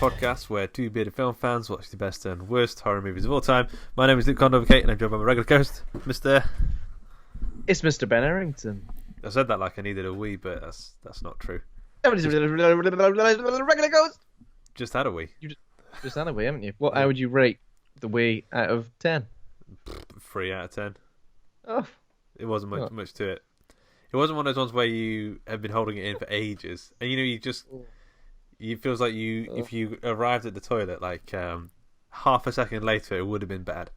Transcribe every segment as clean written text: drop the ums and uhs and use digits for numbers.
podcast where two bearded film fans watch the best and worst horror movies of all time. My name is Luke Condovacate and I'm joined by my regular host, Mr. It's Mr. Ben Errington. I said that like I needed a wee, but that's not true. Regular ghost. Just had a wee. You just had a wee, haven't you? What? How would you rate the wee out of 10? 3 out of 10. Oh, it wasn't much to it. It wasn't one of those ones where you have been holding it in for ages, and it feels like if you arrived at the toilet like half a second later, it would have been bad.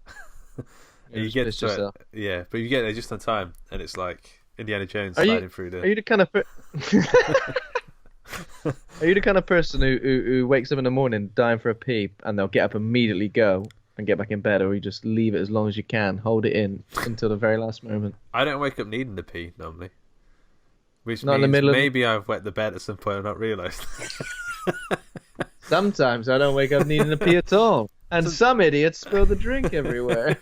And you get to it, yeah, but you get there just on time, and it's like Indiana Jones sliding through the. Are you the kind of Are you the kind of person who wakes up in the morning dying for a pee, and they'll get up immediately, go and get back in bed, or you just leave it as long as you can, hold it in until the very last moment? I don't wake up needing to pee normally. Which not means in the middle maybe I've wet the bed at some point and not realised. Sometimes I don't wake up needing to pee at all. And some idiots spill the drink everywhere.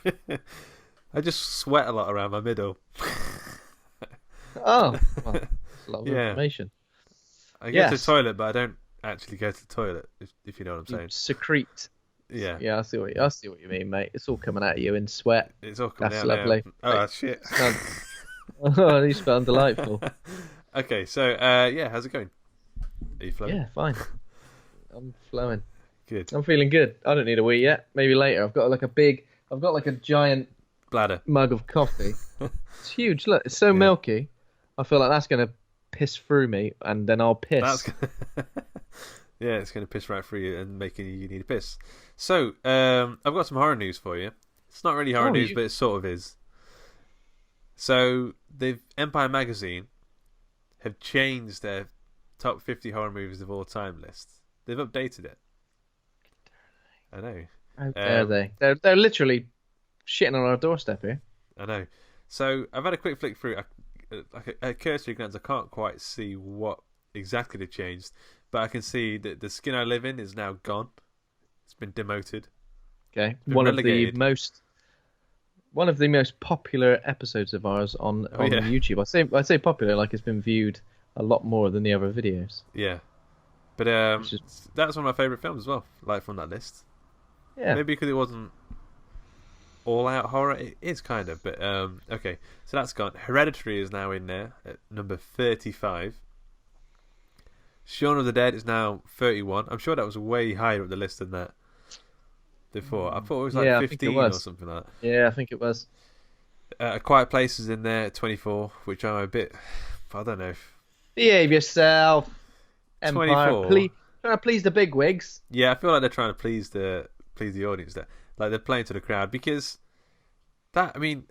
I just sweat a lot around my middle. Oh, well, that's a lot of information. I go to the toilet, but I don't actually go to the toilet, if you know what I'm saying. You secrete. Yeah. Yeah, I see what you mean, mate. It's all coming out of you in sweat. It's all coming out. That's lovely. Now. Oh, shit. Oh, you smell delightful. Okay, so how's it going? Are you flowing? Yeah, fine. I'm flowing. Good. I'm feeling good. I don't need a wee yet. Maybe later. I've got like a giant bladder mug of coffee. It's huge. Look, it's so milky. I feel like that's gonna piss through me, and then I'll piss. Yeah, it's gonna piss right through you and making you need a piss. So, I've got some horror news for you. It's not really horror news, but it sort of is. So, Empire Magazine have changed their top 50 horror movies of all time list. They've updated it. I know. How dare they? They're literally shitting on our doorstep here. I know. So I've had a quick flick through. Like a cursory glance, I can't quite see what exactly they changed, but I can see that The Skin I Live In is now gone. It's been demoted. Okay, one of the most popular episodes of ours on YouTube. I say popular like it's been viewed a lot more than the other videos. Yeah, but that's one of my favourite films as well. Like from that list. Yeah, maybe because it wasn't all out horror. It is kind of, but okay. So that's gone. Hereditary is now in there at number 35. Shaun of the Dead is now 31. I'm sure that was way higher up the list than that before. I thought it was like 15 or something like that. Yeah, I think it was. A Quiet Place is in there at 24, which I'm a bit. I don't know. Behave yourself, Empire. 24. Trying to please the bigwigs. Yeah, I feel like they're trying to please the audience there. Like they're playing to the crowd because that. I mean,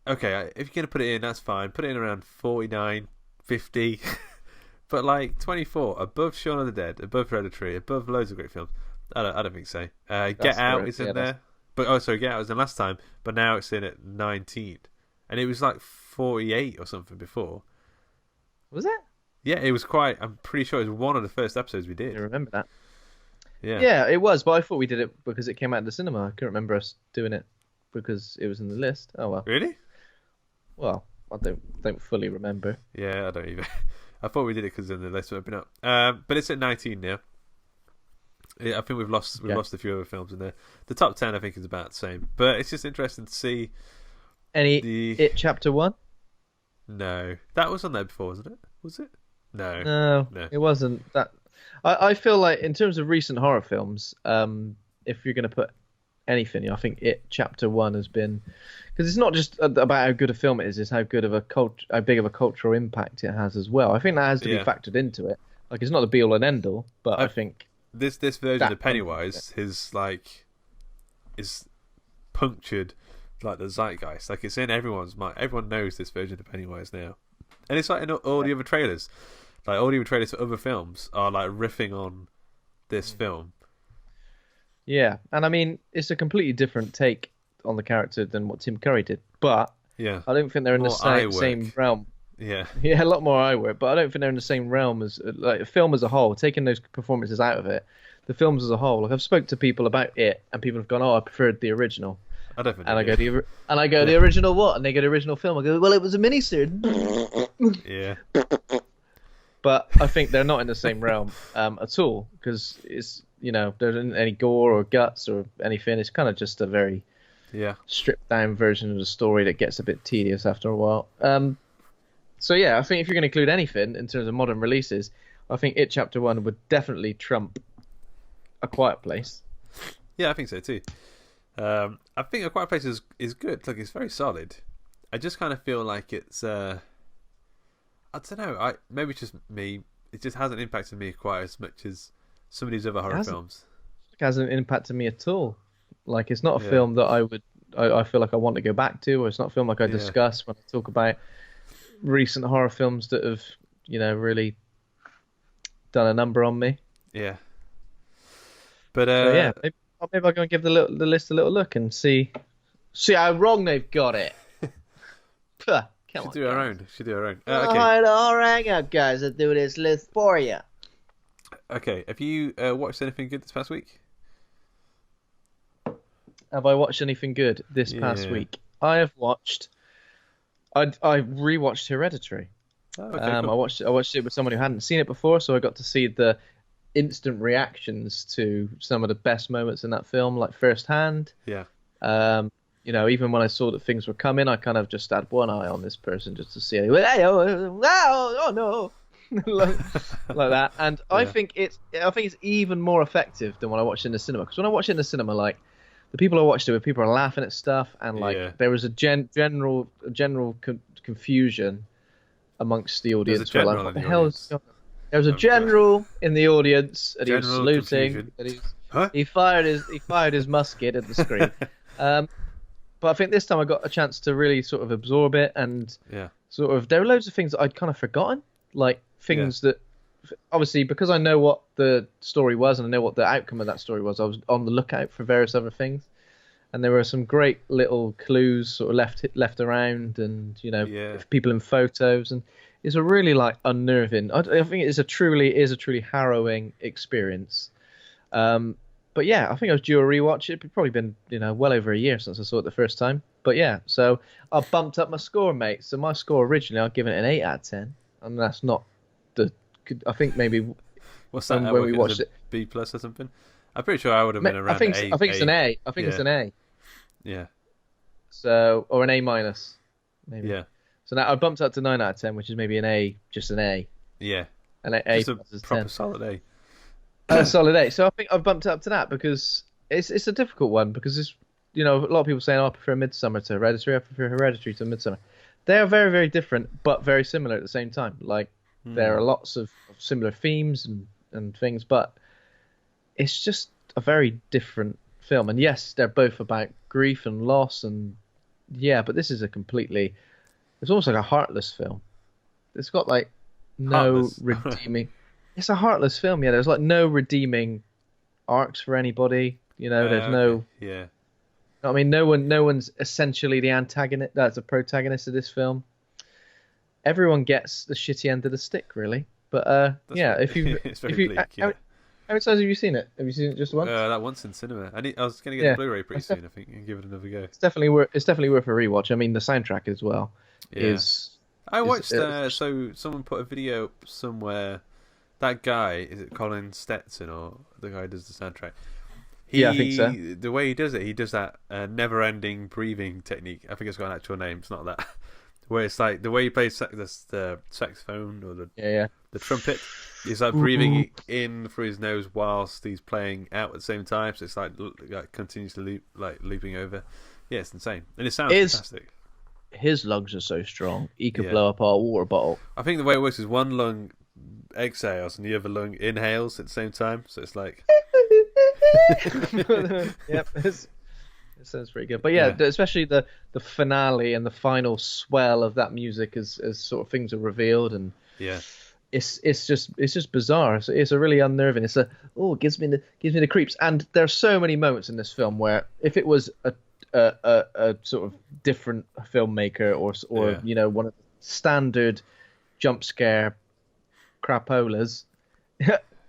okay, if you're gonna put it in, that's fine. Put it in around 49, 50. But like 24, above Shaun of the Dead, above Hereditary, above loads of great films. I don't think so. Get Out is in there, but Get Out was in last time, but now it's in at 19, and it was like 48 or something before. Was it? Yeah, it was quite. I'm pretty sure it was one of the first episodes we did. I remember that. Yeah. Yeah, it was, but I thought we did it because it came out in the cinema. I couldn't remember us doing it because it was in the list. Oh well. Really? Well, I don't fully remember. Yeah, I don't either. I thought we did it because in the list would have been up. But it's at 19 now. I think we've lost a few other films in there. The top 10 I think is about the same, but it's just interesting to see. It Chapter 1? No, that was on there before, wasn't it? Was it? No, it wasn't. That I feel like in terms of recent horror films, if you're going to put anything, I think It Chapter 1 has been, because it's not just about how good a film it is; it's how big of a cultural impact it has as well. I think that has to be factored into it. Like it's not the be all and end all, but I think this version of Pennywise is punctured like the zeitgeist. Like it's in everyone's mind. Everyone knows this version of Pennywise now, and it's like in all the other trailers. Like all the other trailers for other films are like riffing on this film. Yeah, and I mean it's a completely different take on the character than what Tim Curry did, but I don't think they're in the same realm. Yeah, a lot more eye work, but I don't think they're in the same realm as like a film as a whole. Taking those performances out of it, the films as a whole. Like I've spoke to people about it, and people have gone, "Oh, I preferred the original." I definitely. And I go, the original what? And they go, the original film. I go, well, it was a miniseries. Yeah. But I think they're not in the same realm at all, because it's there isn't any gore or guts or anything. It's kind of just a very stripped down version of the story that gets a bit tedious after a while. So yeah, I think if you're going to include anything in terms of modern releases, I think It Chapter 1 would definitely trump A Quiet Place. Yeah, I think so too. I think A Quiet Place is good. Like, it's very solid. I just kind of feel like it's I don't know. Maybe it's just me. It just hasn't impacted me quite as much as some of these other horror films. It hasn't impacted me at all. Like, it's not a film that I feel like I want to go back to, or it's not a film like I discuss when I talk about recent horror films that have, really done a number on me. Yeah. But maybe I'll go and give the list a little look and see how wrong they've got it. Should do our own. Okay. All right, Hangout guys, I'll do this list for you. Okay, have you watched anything good this past week? Have I watched anything good this past week? I have watched. I rewatched Hereditary. Oh, okay, cool. I watched it with someone who hadn't seen it before, so I got to see the instant reactions to some of the best moments in that film, like firsthand. Yeah. Even when I saw that things were coming, I kind of just had one eye on this person just to see. Oh no, like that. And I think it's even more effective than when I watched it in the cinema. Because when I watched it in the cinema, like, the people I watched it with, people are laughing at stuff, and there was a general confusion amongst the audience. There was a general in the audience, and he was saluting. He fired his musket at the screen. But I think this time I got a chance to really sort of absorb it, and sort of there were loads of things that I'd kind of forgotten, like things that obviously, because I know what the story was and I know what the outcome of that story was, I was on the lookout for various other things, and there were some great little clues sort of left around, and people in photos, and it's a really like unnerving. I think it is a truly harrowing experience. But yeah, I think I was due a rewatch. It'd probably been, well over a year since I saw it the first time. But yeah, so I bumped up my score, mate. So my score originally, I'd given it an 8 out of 10. And that's not I think maybe... What's that? When we watched it? B+ or something? I'm pretty sure I would have been around I think it's an A. I think it's an A. Yeah. So, or an A-, maybe. Yeah. So now I bumped up to 9 out of 10, which is maybe an A, just an A. Yeah. An A just a proper 10. Solid A. Solid A. So I think I've bumped it up to that because it's a difficult one, because it's, a lot of people saying, I prefer Midsummer to Hereditary. I prefer Hereditary to Midsummer. They are very, very different, but very similar at the same time. Like, there are lots of similar themes and things, but it's just a very different film. And yes, they're both about grief and loss, and but this is it's almost like a heartless film. It's got like no redeeming. It's a heartless film, yeah. There's like no redeeming arcs for anybody. There's no. Yeah. I mean, no one's essentially the antagonist. That's the protagonist of this film. Everyone gets the shitty end of the stick, really. But if you, it's very bleak. How many times have you seen it? Have you seen it just once? That once in cinema. I was going to get the Blu-ray pretty soon, I think, and give it another go. It's definitely worth a rewatch. I mean, the soundtrack as well is. I watched. So someone put a video up somewhere. That guy, is it Colin Stetson, or the guy who does the soundtrack? I think so. The way he does that never-ending breathing technique. I think it's got an actual name. It's not that. Where it's like the way he plays the saxophone or the trumpet, he's like breathing in through his nose whilst he's playing out at the same time. So it's like continuously looping over. Yeah, it's insane, and it sounds fantastic. His lungs are so strong, he could blow up our water bottle. I think the way it works is one lung exhales and the other lung inhales at the same time. So it's like. Yep. It sounds pretty good, but especially the finale and the final swell of that music as sort of things are revealed, and it's just bizarre. It's a really unnerving. It gives me the creeps. And there are so many moments in this film where if it was a sort of different filmmaker or one of the standard jump scare crapolas.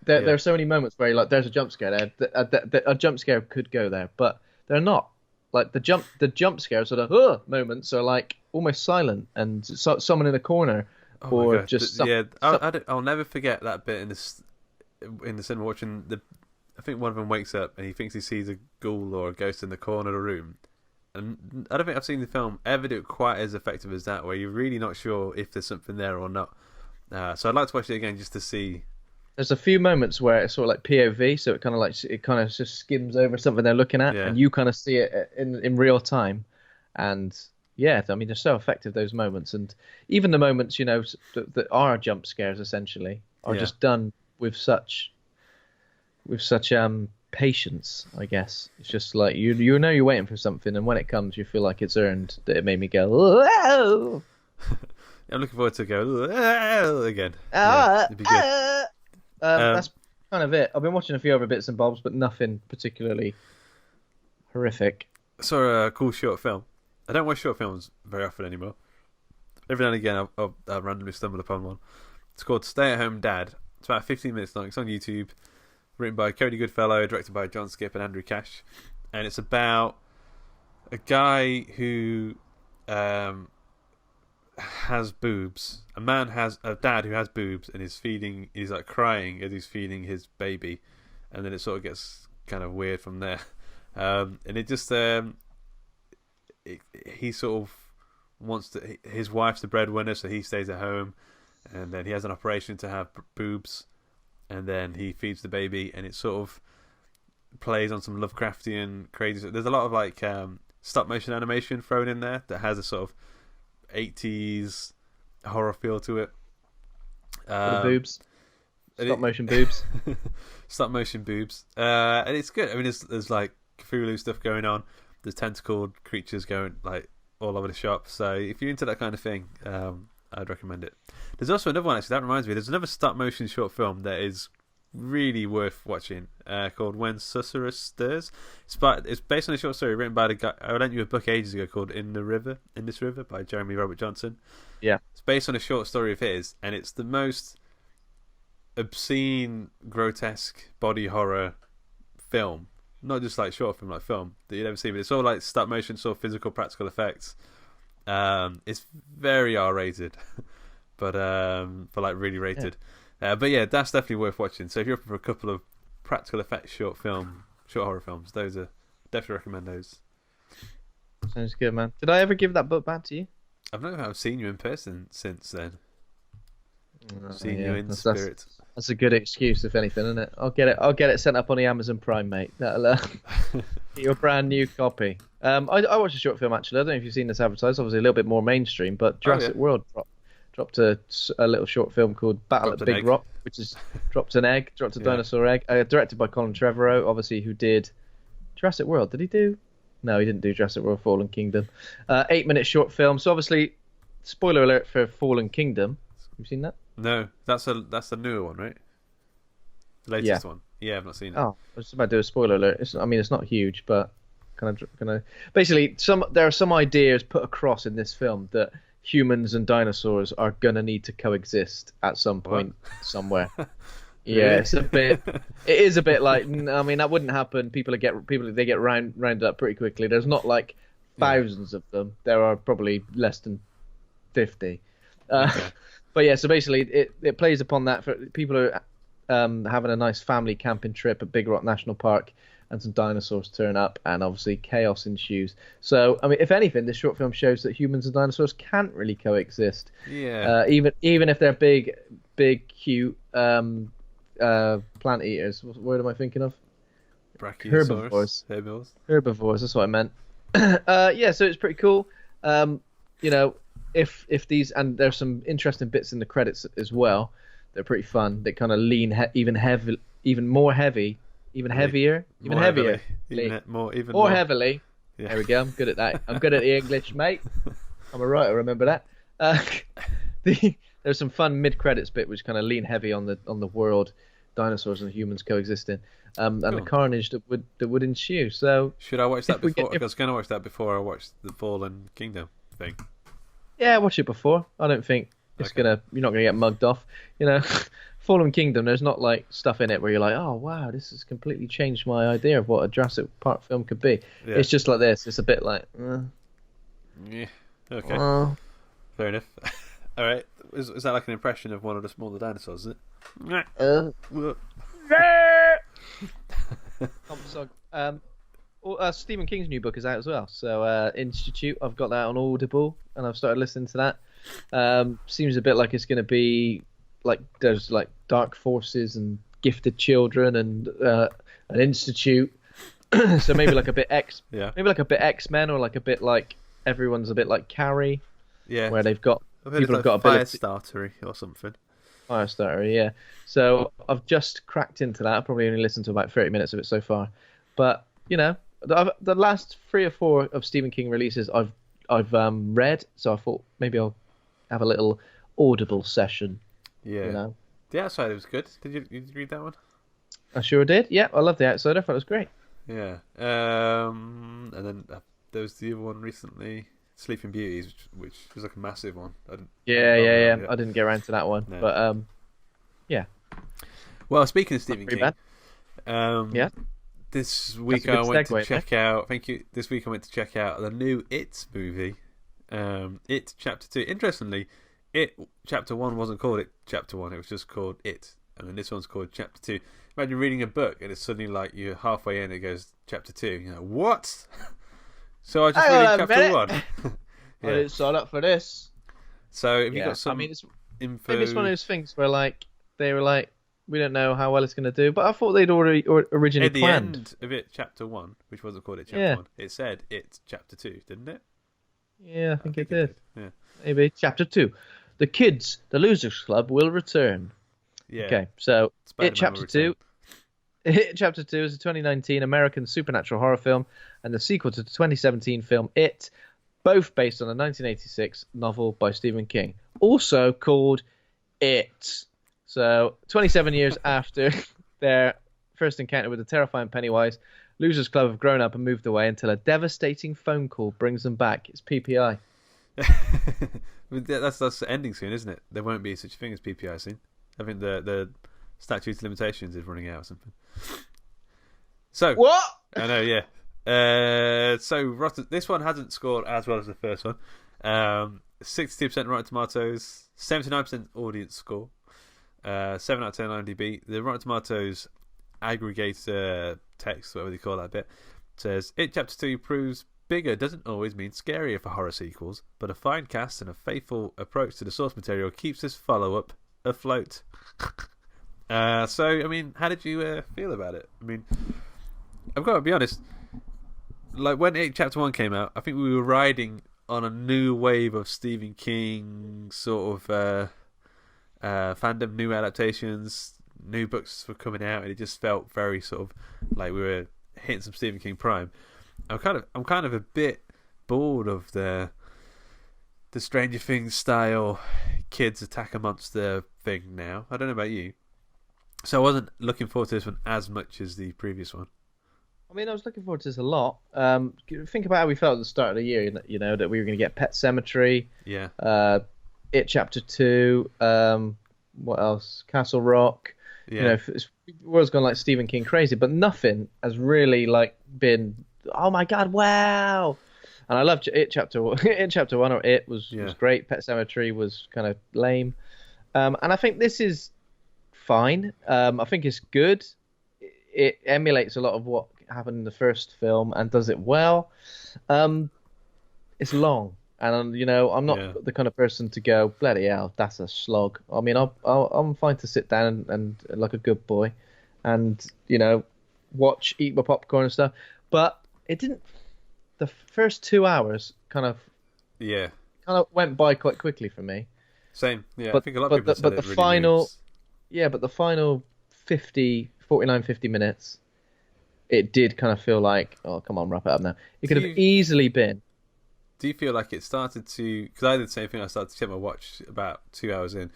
There are so many moments where there's a jump scare there. A jump scare could go there, but they're not. Like the jump scare sort of moments are like almost silent, and someone in a corner, or just I'll never forget that bit in the cinema watching I think one of them wakes up and he thinks he sees a ghoul or a ghost in the corner of the room. And I don't think I've seen the film ever do it quite as effective as that, where you're really not sure if there's something there or not. So I'd like to watch it again just to see. There's a few moments where it's sort of like POV, so it kind of just skims over something they're looking at, and you kind of see it in real time. And yeah, I mean, they're so effective, those moments, and even the moments that are jump scares essentially are just done with such patience, I guess. It's just like you know you're waiting for something, and when it comes, you feel like it's earned. That it made me go, whoa! I'm looking forward to go again. It'd be good. That's kind of it. I've been watching a few other bits and bobs, but nothing particularly horrific. I saw a cool short film. I don't watch short films very often anymore. Every now and again, I'll randomly stumble upon one. It's called Stay at Home Dad. It's about 15 minutes long. It's on YouTube. Written by Cody Goodfellow, directed by John Skipp and Andrew Cash. And it's about a guy who has boobs. A dad who has boobs and he's like crying as he's feeding his baby. And then it sort of gets kind of weird from there. And it just... he sort of wants to... His wife's the breadwinner, so he stays at home. And then he has an operation to have boobs. And then he feeds the baby, and it sort of plays on some Lovecraftian crazy. There's a lot of like stop motion animation thrown in there that has a sort of 80s horror feel to it. Boobs, stop motion boobs, stop motion boobs, and it's good. I mean, there's like Cthulhu stuff going on. There's tentacled creatures going like all over the shop. So if you're into that kind of thing, I'd recommend it. There's also another one, actually, that reminds me. There's another stop-motion short film that is really worth watching called When Susurrus Stirs. It's based on a short story written by the guy... I lent you a book ages ago called In This River by Jeremy Robert Johnson. Yeah. It's based on a short story of his, and it's the most obscene, grotesque body horror film. Not just like short film, like film that you'd ever see, but it's all like stop-motion, sort of physical, practical effects. It's very R-rated. But for like really rated, but yeah, that's definitely worth watching. So if you're looking for a couple of practical effects short horror films, those are definitely recommend those. Sounds good, man. Did I ever give that book back to you? I've never seen you in person since then. Seen you in spirit. That's a good excuse, if anything, isn't it? I'll get it sent up on the Amazon Prime, mate. That'll get your brand new copy. I watched a short film actually. I don't know if you've seen this advertised. Obviously, a little bit more mainstream, but Jurassic World dropped a little short film called Battle at Big Rock, which is dropped a dinosaur egg. Directed by Colin Trevorrow, obviously, who did Jurassic World. Did he do? No, he didn't do Jurassic World: Fallen Kingdom. 8-minute short film. So obviously, spoiler alert for Fallen Kingdom. Have you seen that? No, that's a newer one, right? The latest one. Yeah, I've not seen it. Oh, I was about to do a spoiler alert. It's not huge, but kind of basically there are some ideas put across in this film that humans and dinosaurs are gonna need to coexist at some point somewhere. Yeah, it is a bit like, I mean, that wouldn't happen. People get rounded up pretty quickly. There's not like thousands of them. There are probably less than 50. Okay. But yeah, so basically it plays upon that. For people who are having a nice family camping trip at Big Rock National Park, and some dinosaurs turn up, and obviously chaos ensues. So, I mean, if anything, this short film shows that humans and dinosaurs can't really coexist. Yeah. Even if they're big, cute plant eaters. What word am I thinking of? Brachiosaurus. Herbivores. That's what I meant. Yeah. So it's pretty cool. If these, and there's some interesting bits in the credits as well. They're pretty fun. They kind of lean even heavier. More heavily. Yeah. There we go. I'm good at that. I'm good at the English, mate. I'm a writer. Remember that. There's some fun mid-credits bit which kind of lean heavy on the world, dinosaurs and humans coexisting, and the carnage that would ensue. So should I watch that before? I was going to watch that before I watched the Fallen Kingdom thing. Yeah, watch it before. I don't think you're not gonna get mugged off. Fallen Kingdom, there's not like stuff in it where you're like, oh wow, this has completely changed my idea of what a Jurassic Park film could be. Yeah. It's just like this. It's a bit like, yeah, okay, fair enough. All right, is that like an impression of one of the smaller dinosaurs? Is it? Stephen King's new book is out as well. So Institute, I've got that on Audible, and I've started listening to that. Seems a bit like it's going to be like there's like dark forces and gifted children and an institute. So maybe like a bit maybe like a bit X-Men, or like a bit like everyone's a bit like Carrie. Yeah. Where they've got people have got Firestarter or something. Firestarter, yeah. So I've just cracked into that. I've probably only listened to about 30 minutes of it so far. But, you know, the last 3 or 4 of Stephen King releases I've read, so I thought maybe I'll have a little Audible session. Yeah. You know? The Outsider was good. Did you read that one? I sure did. Yeah, I love The Outsider. I thought it was great. Yeah. And then there was the other one recently, Sleeping Beauties, which was like a massive one. Yeah. I didn't get around to that one, no. But yeah. Well, speaking of Stephen King, yeah. This week I went to check out. Thank you. This week I went to check out the new It movie. It Chapter 2. Interestingly, It Chapter 1 wasn't called It Chapter 1. It was just called It, and then this one's called Chapter 2. Imagine reading a book and it's suddenly like you're halfway in. It goes Chapter 2. You know what? So I just read Chapter 1. Yeah. I didn't sign up for this. So have you got some info? Maybe it's one of those things where like they were like, we don't know how well it's going to do, but I thought they'd already originally planned. At the end of It Chapter 1, which wasn't called It Chapter 1, it said It Chapter 2, didn't it? Yeah, I think it did. Yeah. Maybe Chapter 2. The kids, the Losers Club, will return. Yeah. Okay, so It Chapter 2. It Chapter 2 is a 2019 American supernatural horror film and the sequel to the 2017 film It, both based on a 1986 novel by Stephen King, also called It. So, 27 years after their first encounter with the terrifying Pennywise, Losers Club have grown up and moved away until a devastating phone call brings them back. It's PPI. That's ending soon, isn't it? There won't be such a thing as PPI soon. I think the statute of limitations is running out or something. So what? I know, yeah. This one hasn't scored as well as the first one. 62% Rotten Tomatoes, 79% audience score, 7 out of 10 on IMDb. The Rotten Tomatoes aggregate text, whatever they call that bit, says It Chapter 2 proves bigger doesn't always mean scarier for horror sequels, but a fine cast and a faithful approach to the source material keeps this follow-up afloat. So, I mean, how did you feel about it? I mean, I've got to be honest, like when It Chapter 1 came out, I think we were riding on a new wave of Stephen King sort of fandom, new adaptations, new books were coming out, and it just felt very sort of like we were hitting some Stephen King prime. I'm kind of a bit bored of the Stranger Things style kids attack a monster thing now. I don't know about you. So I wasn't looking forward to this one as much as the previous one. I mean, I was looking forward to this a lot. Think about how we felt at the start of the year, you know, that we were going to get Pet Sematary. Yeah. It Chapter 2. What else? Castle Rock. Yeah. You know, it was going like Stephen King crazy, but nothing has really like been, oh my God, wow. And I loved It Chapter 1. It Chapter 1 or It was great. Pet Sematary was kind of lame. And I think this is fine. I think it's good. It emulates a lot of what happened in the first film and does it well. It's long, and you know, I'm not the kind of person to go, bloody hell, that's a slog. I mean, I'm fine to sit down and like a good boy, and you know, eat my popcorn and stuff. But it didn't. The first 2 hours kind of went by quite quickly for me. Same, yeah. But, I think a lot of people said but the really final, moves. Yeah, but the final 50 minutes, it did kind of feel like, oh, come on, wrap it up now. It could have easily been. Do you feel like it started to... Because I did the same thing. I started to check my watch about 2 hours in.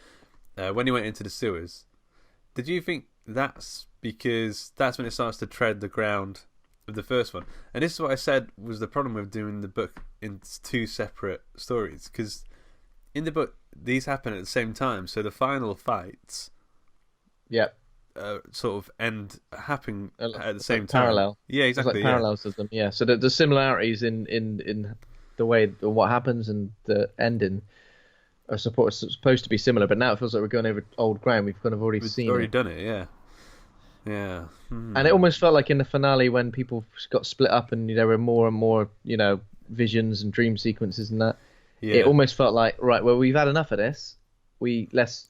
When he went into the sewers, did you think that's because that's when it starts to tread the ground of the first one? And this is what I said was the problem with doing the book in 2 separate stories. Because in the book, these happen at the same time. So the final fights... Yep. Sort of happen at the same time. Parallel. Yeah, exactly. It's like parallels of them. Yeah. So the similarities in the way what happens and the ending are supposed to be similar, but now it feels like we're going over old ground. We've kind of already seen. Already done it. Yeah. Yeah. And it almost felt like in the finale when people got split up and there were more and more, visions and dream sequences and that. Yeah. It almost felt like, right, well, we've had enough of this. Let's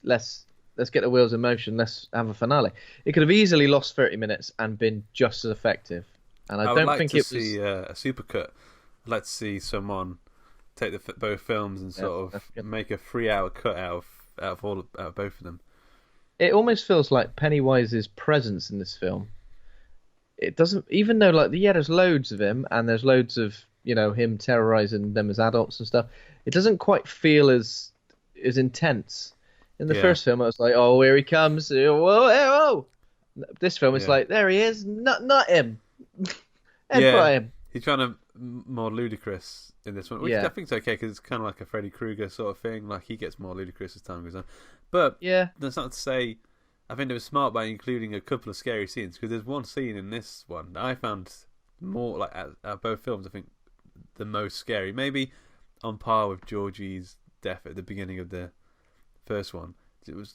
get the wheels in motion. Let's have a finale. It could have easily lost 30 minutes and been just as effective. And I don't think it was. I would like to see a supercut. I'd like to see someone take both films and sort of make a 3-hour cut out of both of them. It almost feels like Pennywise's presence in this film. It doesn't, even though there's loads of him and there's loads of him terrorizing them as adults and stuff. It doesn't quite feel as intense. In the first film, I was like, oh, here he comes. Whoa, whoa. This film, it's like, there he is. Not him. Him. He's trying to more ludicrous in this one, which I think is okay because it's kind of like a Freddy Krueger sort of thing. Like he gets more ludicrous as time goes on. But that's not to say. I think they were smart by including a couple of scary scenes because there's one scene in this one that I found more like at both films. I think the most scary, maybe on par with Georgie's death at the beginning of the first one. It was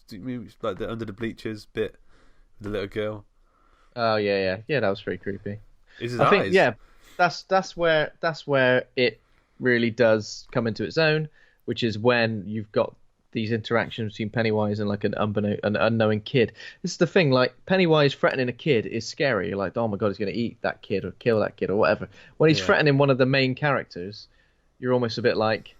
like the under the bleachers bit with the little girl. Oh yeah, that was pretty creepy. Is his I eyes? think that's where it really does come into its own, which is when you've got these interactions between Pennywise and like an unknowing kid. This is the thing, like Pennywise threatening a kid is scary. You're like, oh my god, he's going to eat that kid or kill that kid or whatever. When he's threatening one of the main characters, you're almost a bit like,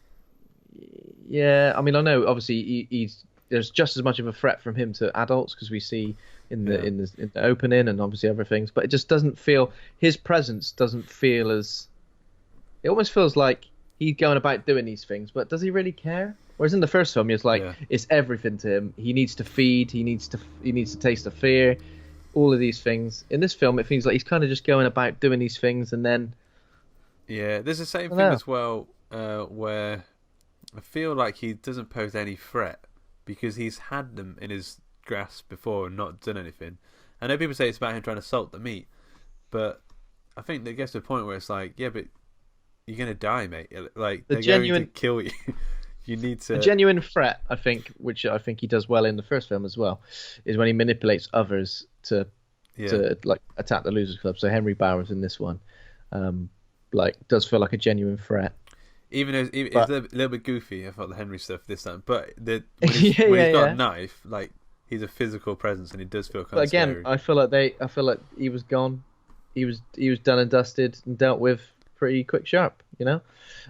yeah. I mean, I know obviously there's just as much of a threat from him to adults because we see in the opening and obviously other things, but it just doesn't feel, his presence doesn't feel as, it almost feels like he's going about doing these things, but does he really care? Whereas in the first film, it's like it's everything to him. He needs to feed. He needs to taste the fear. All of these things. In this film, it feels like he's kind of just going about doing these things, and then there's the same thing as well, where I feel like he doesn't pose any threat because he's had them in his grasp before and not done anything. I know people say it's about him trying to salt the meat, but I think it gets to a point where it's like, yeah, but you're gonna die, mate. Like they're going to kill you. You need to. A genuine threat, I think, which I think he does well in the first film as well, is when he manipulates others to like attack the Losers Club. So Henry Bowers in this one, does feel like a genuine threat. Even though it's a little bit goofy, I thought the Henry stuff this time, but when he's got a knife, like he's a physical presence, and he does feel kind of scary. But again, I feel like he was gone. He was done and dusted and dealt with pretty quick sharp.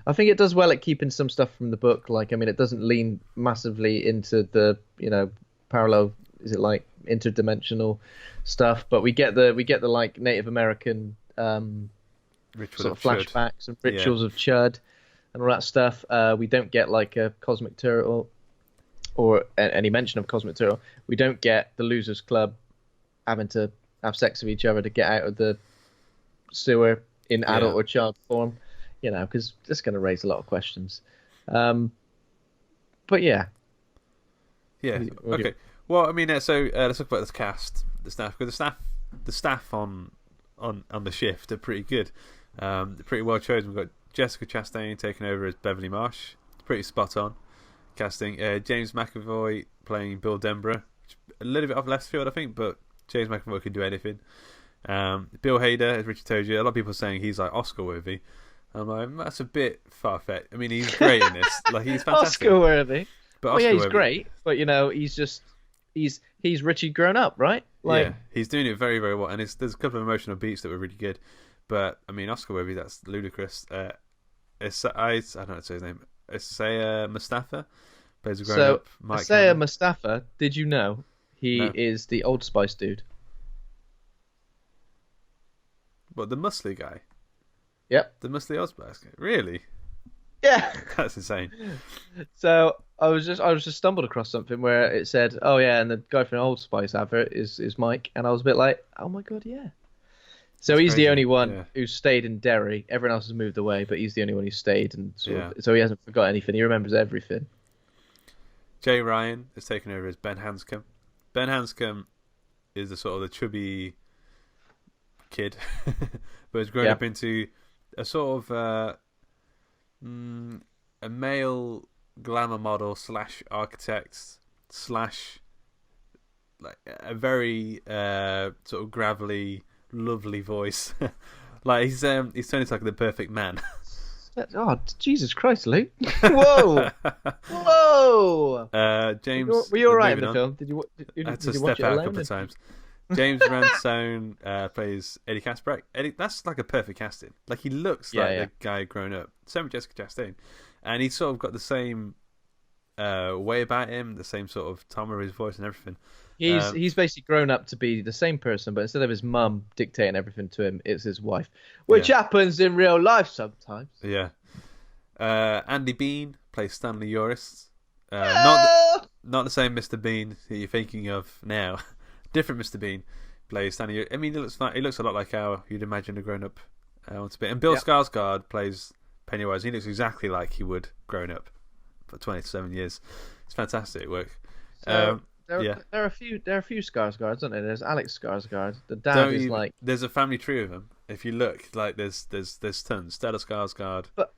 I think it does well at keeping some stuff from the book. Like, I mean, it doesn't lean massively into the parallel, is it like interdimensional stuff, but we get the like Native American sort of flashbacks and rituals of Chud and all that stuff. We don't get like a cosmic turtle or any mention of cosmic turtle. We don't get the Losers Club having to have sex with each other to get out of the sewer in adult or child form. Because it's going to raise a lot of questions. But yeah. Yeah. Okay. Well, I mean, so let's talk about this cast, the staff. Because the staff on the shift are pretty good. Pretty well chosen. We've got Jessica Chastain taking over as Beverly Marsh. It's pretty spot on casting. James McAvoy playing Bill Denborough. A little bit off left field, I think, but James McAvoy can do anything. Bill Hader, as Richard told you, a lot of people are saying he's like Oscar worthy. I'm like, that's a bit far-fetched. I mean, he's great in this. Like, he's fantastic. Oscar-worthy. But he's great. But, he's Richie grown up, right? Like, yeah, he's doing it very, very well. And there's a couple of emotional beats that were really good. But, I mean, Oscar-worthy, that's ludicrous. I don't know how to say his name. Isaiah Mustafa plays a grown-up Mike Isaiah Cameron. Mustafa, did you know he is the Old Spice dude? What, the muscly guy? Yep. The muscly Old Spice guy? Really? Yeah. That's insane. So I was just stumbled across something where it said, oh yeah, and the guy from Old Spice advert is Mike, and I was a bit like, oh my god, yeah. So That's he's crazy. the only one who stayed in Derry. Everyone else has moved away, but he's the only one who stayed, and so he hasn't forgot anything. He remembers everything. Jay Ryan has taken over as Ben Hanscom. Ben Hanscom is the sort of the chubby kid, but has grown up into a sort of a male glamour model / architect / like a very sort of gravelly, lovely voice. Like he's turned into like the perfect man. Oh, Jesus Christ, Luke! Whoa, whoa! James, were you all right in the film? Did you? I had did to you watch step it out a alone? couple of times. James Ransone plays Eddie Kasparek. Eddie, that's like a perfect casting. Like he looks like a guy grown up. Same with Jessica Chastain, and he's sort of got the same way about him, the same sort of timbre of his voice and everything. He's basically grown up to be the same person, but instead of his mum dictating everything to him, it's his wife, which happens in real life sometimes. Yeah. Andy Bean plays Stanley Uris. Not the same Mr. Bean that you're thinking of now. Different Mr. Bean plays Stanley Uris. I mean, he looks a lot like how you'd imagine a grown-up want to be. And Bill Skarsgård plays Pennywise. He looks exactly like he would grown up for 27 years. It's fantastic work. So, there are a few Skarsgårds, aren't there? There's Alex Skarsgård. The dad is like. There's a family tree of them. If you look, like there's tons. Stella Skarsgård. But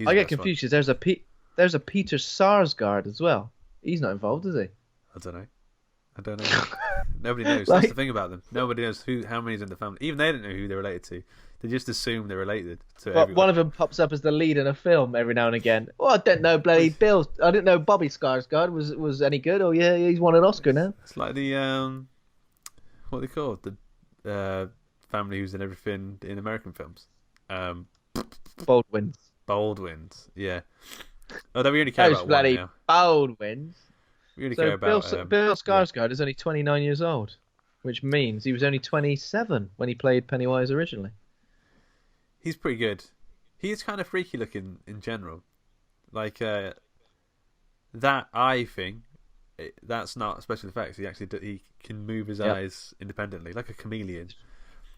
I get confused. There's a Peter Sarsgaard as well. He's not involved, is he? I don't know. Nobody knows. That's the thing about them. Nobody knows how many's in the family. Even they don't know who they're related to. They just assume they're related to everyone. One of them pops up as the lead in a film every now and again. Oh, I didn't know bloody Bill. I didn't know Bobby Skarsgård was any good. Oh yeah, he's won an Oscar now. It's like the what are they called? The family who's in everything in American films. Baldwins. Yeah. Although we only care about bloody one now. Baldwins. We only care about Bill Skarsgård is only 29 years old, which means he was only 27 when he played Pennywise originally. He's pretty good. He is kind of freaky looking in general. Like that eye thing, that's not special effects. He can move his eyes independently, like a chameleon.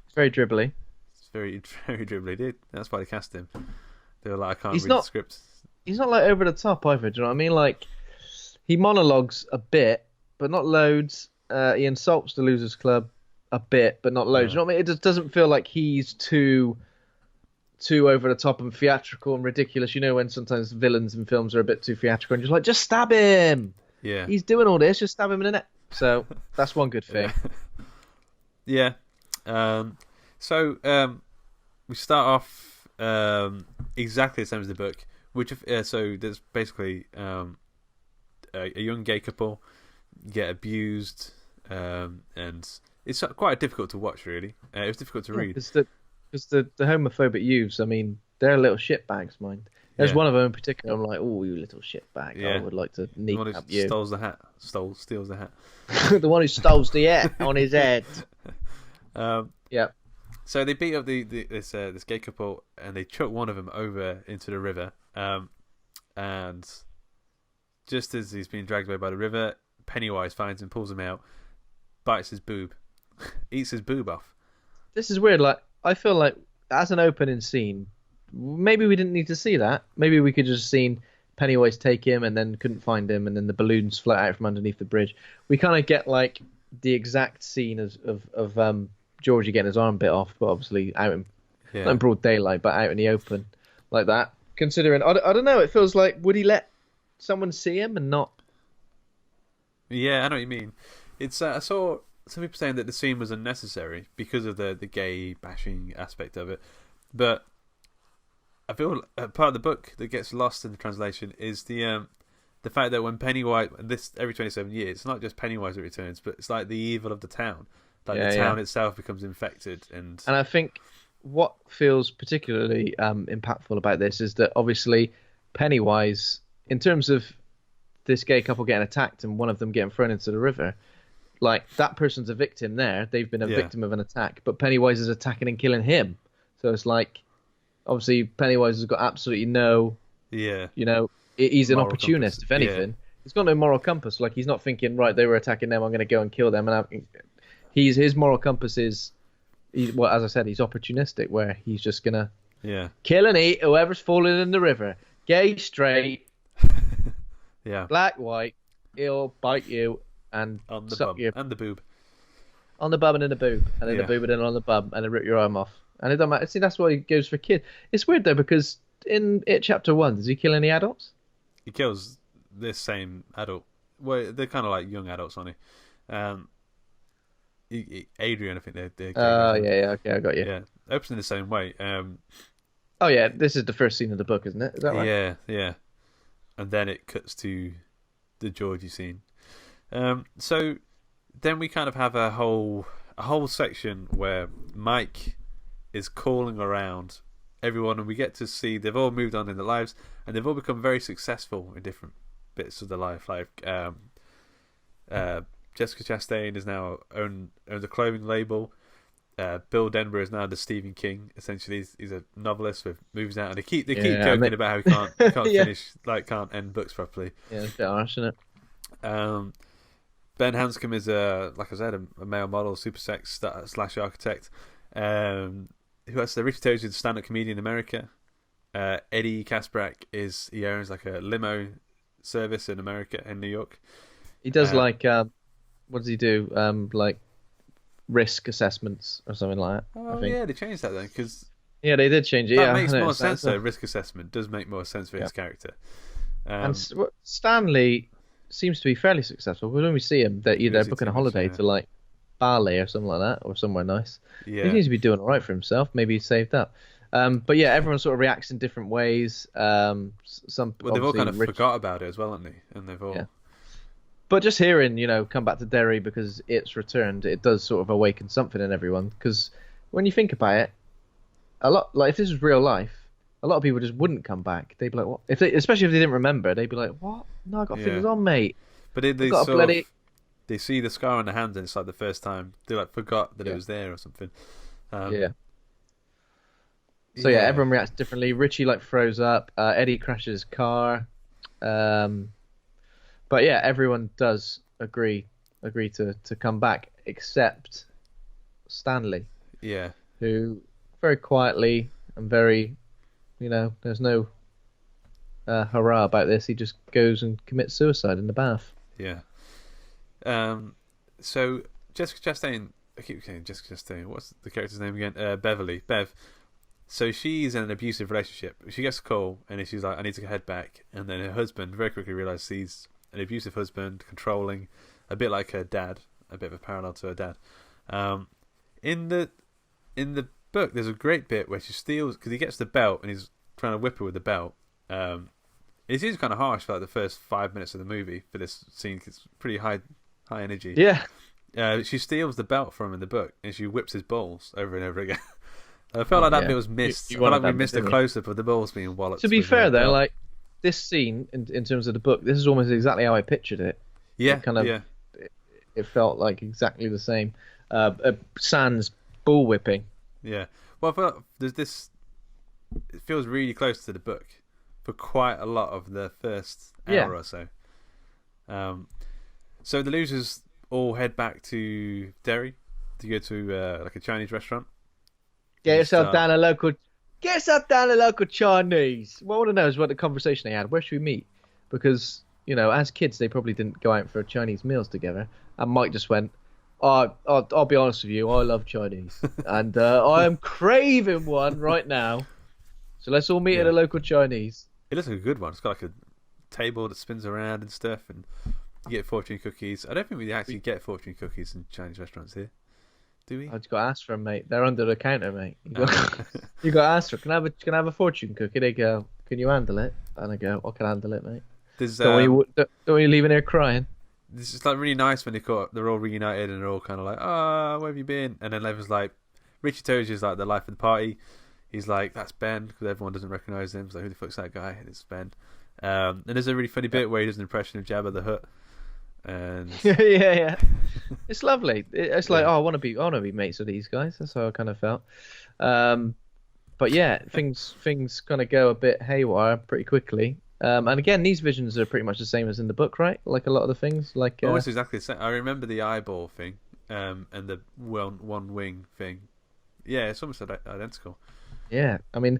It's very dribbly. It's very very dribbly, dude. That's why they cast him. They were like, I can't read the script. He's not like over the top either. Do you know what I mean? Like he monologues a bit, but not loads. He insults the Losers Club a bit, but not loads. You know what I mean? It just doesn't feel like he's too over the top and theatrical and ridiculous. You know when sometimes villains in films are a bit too theatrical and just stab him. Yeah. He's doing all this, just stab him in the neck. So that's one good thing. Yeah. So we start off exactly the same as the book, which so there's basically a young gay couple get abused, and it's quite difficult to watch. Really, it was difficult to read. Because the homophobic youths, I mean, they're little shitbags, mind. There's one of them in particular. I'm like, oh, you little shitbag! Yeah. I would like to kneecap you. Steals the hat. Steals the hat. The one who steals the hat on his head. Yeah. So they beat up this gay couple and they chuck one of them over into the river. And just as he's being dragged away by the river, Pennywise finds him, pulls him out, bites his boob, eats his boob off. This is weird. Like I feel like as an opening scene, maybe we didn't need to see that. Maybe we could just seen Pennywise take him and then couldn't find him, and then the balloons float out from underneath the bridge. We kind of get like the exact scene of Georgie getting his arm bit off, but obviously out not in broad daylight, but out in the open like that. Considering, I don't know, it feels like, would he let someone see him and not? Yeah, I know what you mean. It's I saw some people saying that the scene was unnecessary because of the gay bashing aspect of it, but I feel part of the book that gets lost in the translation is the fact that when Pennywise, every 27 years, it's not just Pennywise that returns, but it's like the evil of the town. Like the town itself becomes infected, and I think what feels particularly impactful about this is that obviously Pennywise, in terms of this gay couple getting attacked and one of them getting thrown into the river, like that person's a victim there. They've been a victim of an attack, but Pennywise is attacking and killing him. So it's like, obviously Pennywise has got absolutely no, you know, he's an opportunist, compass. If anything. He's got no moral compass. Like he's not thinking, right, they were attacking them, I'm going to go and kill them. And his moral compass is, well, as I said, he's opportunistic, where he's just going to kill and eat whoever's fallen in the river. Gay, straight, black, white, he'll bite you and on the suck bum you. And the boob. On the bum and in the boob. And then the boob and then on the bum and then rip your arm off. And it don't matter. See, that's why he goes for kid. It's weird, though, because in It Chapter 1, does he kill any adults? He kills this same adult. Well, they're kind of like young adults, aren't he? Um, Adrian, I think they're yeah, okay, I got you. Yeah, opens in the same way. Oh yeah, this is the first scene of the book, isn't it? Is that right? Yeah, and then it cuts to the Georgie scene. So then we kind of have a whole section where Mike is calling around everyone, and we get to see they've all moved on in their lives, and they've all become very successful in different bits of their life. Like Jessica Chastain is now owns a clothing label. Bill Denver is now the Stephen King. Essentially, he's a novelist with movies out, and they keep joking about how he can't finish, can't end books properly. Yeah, it's a bit harsh, isn't it? Ben Hanscom is like I said, a male model, super sex / architect. Who else? Richard Tozier, the stand-up comedian in America. Eddie Kaspbrak he owns like a limo service in America, in New York. He does what does he do? Like risk assessments or something like that. Oh, I think. Yeah, they changed that then because they did change it. That makes more sense though. Risk assessment does make more sense for his character. And Stanley seems to be fairly successful. When we see him, they're either booking a holiday to like Bali or something like that, or somewhere nice. Yeah. He seems to be doing all right for himself. Maybe he's saved up. But yeah, everyone sort of reacts in different ways. They've all kind of forgot about it as well, haven't they? And they've all. Yeah. But just hearing, come back to Derry because it's returned, it does sort of awaken something in everyone. Because when you think about it, if this was real life, a lot of people just wouldn't come back. They'd be like, "What?" Especially if they didn't remember, they'd be like, "What? No, I got fingers on, mate." But they see the scar on the hand, and it's like the first time they forgot that it was there or something. So everyone reacts differently. Richie throws up. Eddie crashes his car. But yeah, everyone does agree to come back except Stanley. Yeah. Who very quietly and very, there's no hurrah about this. He just goes and commits suicide in the bath. Yeah. So Jessica Chastain, I keep saying Jessica Chastain. What's the character's name again? Bev. So she's in an abusive relationship. She gets a call and she's like, "I need to head back." And then her husband very quickly realizes he's an abusive husband, controlling, a bit like her dad, a bit of a parallel to her dad. In the book, there's a great bit where she steals, because he gets the belt and he's trying to whip her with the belt. It seems kind of harsh for the first 5 minutes of the movie for this scene. It's pretty high energy. Yeah. She steals the belt from him in the book and she whips his balls over and over again. I felt like that bit was missed. I felt like we missed a close-up of the balls being walloped. To be fair, though, this scene, in terms of the book, this is almost exactly how I pictured it. Yeah, It felt like exactly the same. Sans bull whipping. Yeah. Well, I felt there's this... It feels really close to the book for quite a lot of the first hour or so. So the losers all head back to Derry to go to a Chinese restaurant. Get yourself down a local Chinese. What I want to know is what the conversation they had. Where should we meet? Because, as kids, they probably didn't go out for Chinese meals together. And Mike just went, I'll be honest with you, I love Chinese. And I am craving one right now. So let's all meet at a local Chinese. It looks like a good one. It's got a table that spins around and stuff. And you get fortune cookies. I don't think we actually get fortune cookies in Chinese restaurants here. Do we? I just got to ask for them, mate. They're under the counter, mate. You got to ask for. Can I have a fortune cookie? They go, "Can you handle it?" And I go, "I can handle it, mate." Don't you leave in here crying. This is really nice when they're all reunited and they're all kind of like, "Oh, where have you been?" And then Levin's like, Richie Tozier's like the life of the party. He's like, "That's Ben," because everyone doesn't recognise him. He's like, "Who the fuck's that guy?" And it's Ben. And there's a really funny bit where he does an impression of Jabba the Hutt. And yeah, it's lovely. It's like, I want to be mates with these guys. That's how I kind of felt. But yeah, things kind of go a bit haywire pretty quickly. And again, these visions are pretty much the same as in the book, right? Like a lot of the things, almost exactly the same. I remember the eyeball thing, and the one wing thing. Yeah, it's almost identical. Yeah, I mean,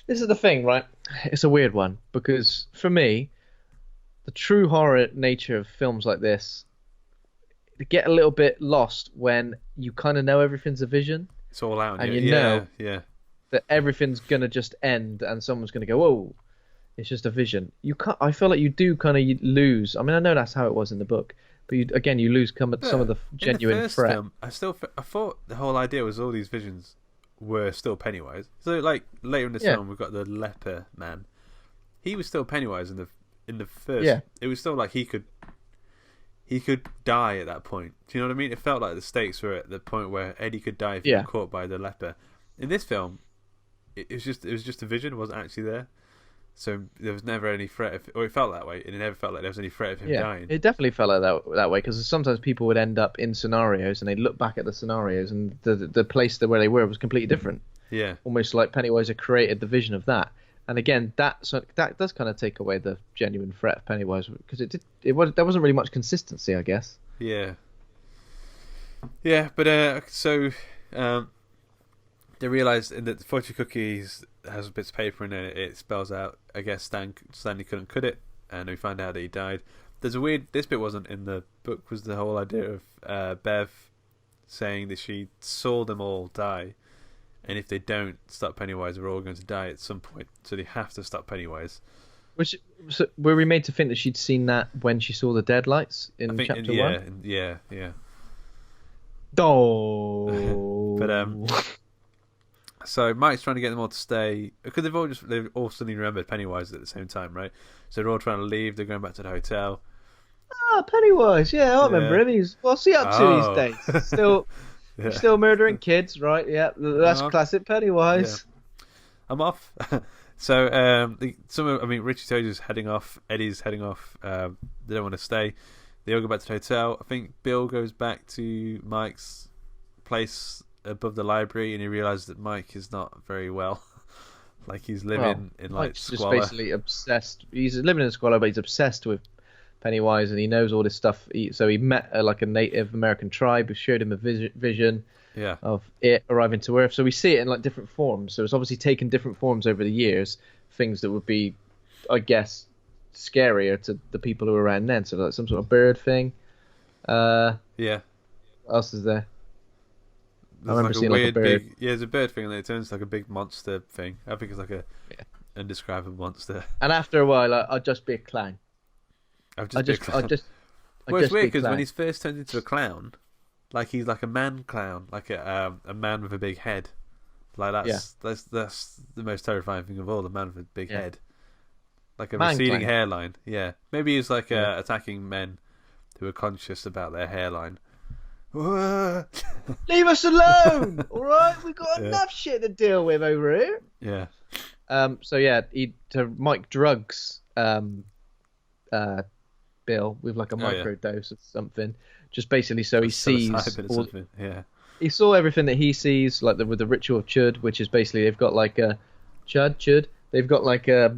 this is the thing, right? It's a weird one because for me, the true horror nature of films like this get a little bit lost when you kind of know everything's a vision. It's all out, and you know that everything's gonna just end, and someone's gonna go, "Whoa, it's just a vision." I feel like you do kind of lose. I mean, I know that's how it was in the book, But you lose some of the genuine in the first threat. Film, I thought the whole idea was all these visions were still Pennywise. So like later in the film, we've got the leper man. He was still Pennywise in the first. Yeah. It was still like he could die at that point. Do you know what I mean? It felt like the stakes were at the point where Eddie could die if he was caught by the leper. In this film, it was just a vision. It wasn't actually there. So there was never any threat, or it felt that way, and it never felt like there was any threat of him dying. It definitely felt like that way, because sometimes people would end up in scenarios and they'd look back at the scenarios and the place where they were was completely different. Yeah. Almost like Pennywise had created the vision of that. And again, that does kind of take away the genuine threat of Pennywise, because there wasn't really much consistency, I guess. Yeah. Yeah, but they realised that the fortune cookies has bits of paper in it. It spells out, I guess, Stanley couldn't cut it, and we find out that he died. There's a weird. This bit wasn't in the book. Was the whole idea of Bev saying that she saw them all die, and if they don't stop Pennywise, we're all going to die at some point. So they have to stop Pennywise. Were we made to think that she'd seen that when she saw the deadlights in chapter 1? Yeah. Oh. But so Mike's trying to get them all to stay, because they've all suddenly remembered Pennywise at the same time, right? So they're all trying to leave. They're going back to the hotel. Pennywise, yeah, I remember him. What's he up to these days? Still murdering kids, right? Yeah, that's classic Pennywise. Yeah. I'm off. So Richie Toad's heading off. Eddie's heading off. They don't want to stay. They all go back to the hotel. I think Bill goes back to Mike's place above the library, and he realizes that Mike is not very well. Like he's living in like Mike's squalor. just basically obsessed. He's living in squalor, but he's obsessed with Pennywise, and he knows all this stuff. So he met like a Native American tribe who showed him a vision of it arriving to Earth. So we see it in like different forms. So it's obviously taken different forms over the years. Things that would be, I guess, scarier to the people who were around then. So like some sort of bird thing. What else is there? I remember seeing like a bird. There's a bird thing, and then it turns like a big monster thing. I think it's like a indescribable monster. And after a while, I'll just be a clown. Well, it's weird because when he's first turned into a clown, like he's like a man clown, like a man with a big head. Like that's the most terrifying thing of all, the man with a big head, like a receding hairline. Yeah, maybe he's like attacking men who are conscious about their hairline. Leave us alone, all right? We've got enough shit to deal with over here. Yeah. Mike drugs Bill with like a micro dose of something, just basically so he sees he saw everything that he sees, like with the ritual chud, which is basically they've got like a chud. They've got like a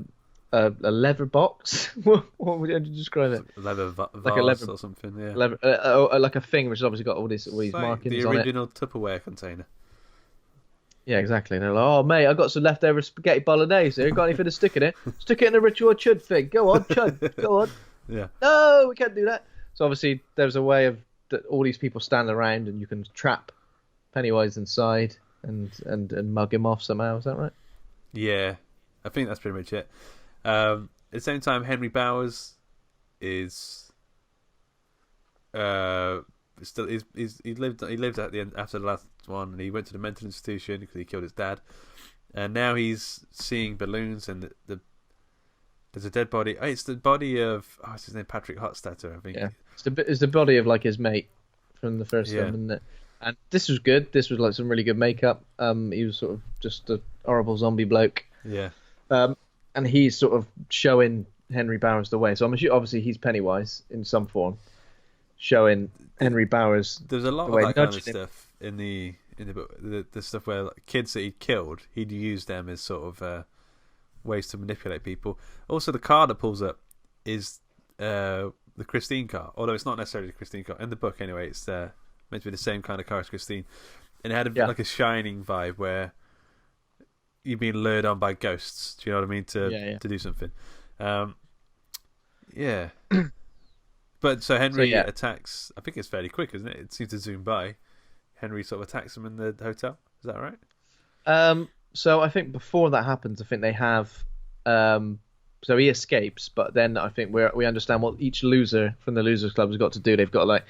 leather box. What would you describe it? Leather vase like a leather, or something. Yeah. Leather, like a thing which has obviously got all these markings on it. The original Tupperware container. Yeah, exactly. They're like, oh mate, I got some leftover spaghetti bolognese here. Got anything to stick in it? Stick it in the ritual chud thing. Go on, chud. Go on. Yeah. No, we can't do that. So obviously there's a way of that all these people stand around and you can trap Pennywise inside and mug him off somehow. Is that right? Yeah, I think that's pretty much it. At the same time, Henry Bowers is still he lived at the end after the last one, and he went to the mental institution because he killed his dad, and now he's seeing balloons, and there's a dead body. Oh, it's the body of what's his name, Patrick Hotstetter, I think. Yeah, it's the body of like his mate from the first film, isn't it? And this was good. This was like some really good makeup. He was sort of just a horrible zombie bloke. Yeah. And he's sort of showing Henry Bowers the way. So I'm assuming, obviously, he's Pennywise in some form, showing Henry Bowers. There's a lot of that kind of stuff in the book. The stuff where like, kids that he'd killed, he'd use them as sort of ways to manipulate people. Also, the car that pulls up is the Christine car, although it's not necessarily the Christine car in the book. Anyway, it's meant to be the same kind of car as Christine, and it had like a Shining vibe where you've been lured on by ghosts. Do you know what I mean? To do something. But so Henry attacks. I think it's fairly quick, isn't it? It seems to zoom by. Henry sort of attacks him in the hotel. Is that right? So I think before that happens, I think they have So he escapes, but then I think we understand what each loser from the Losers Club has got to do. They've got to like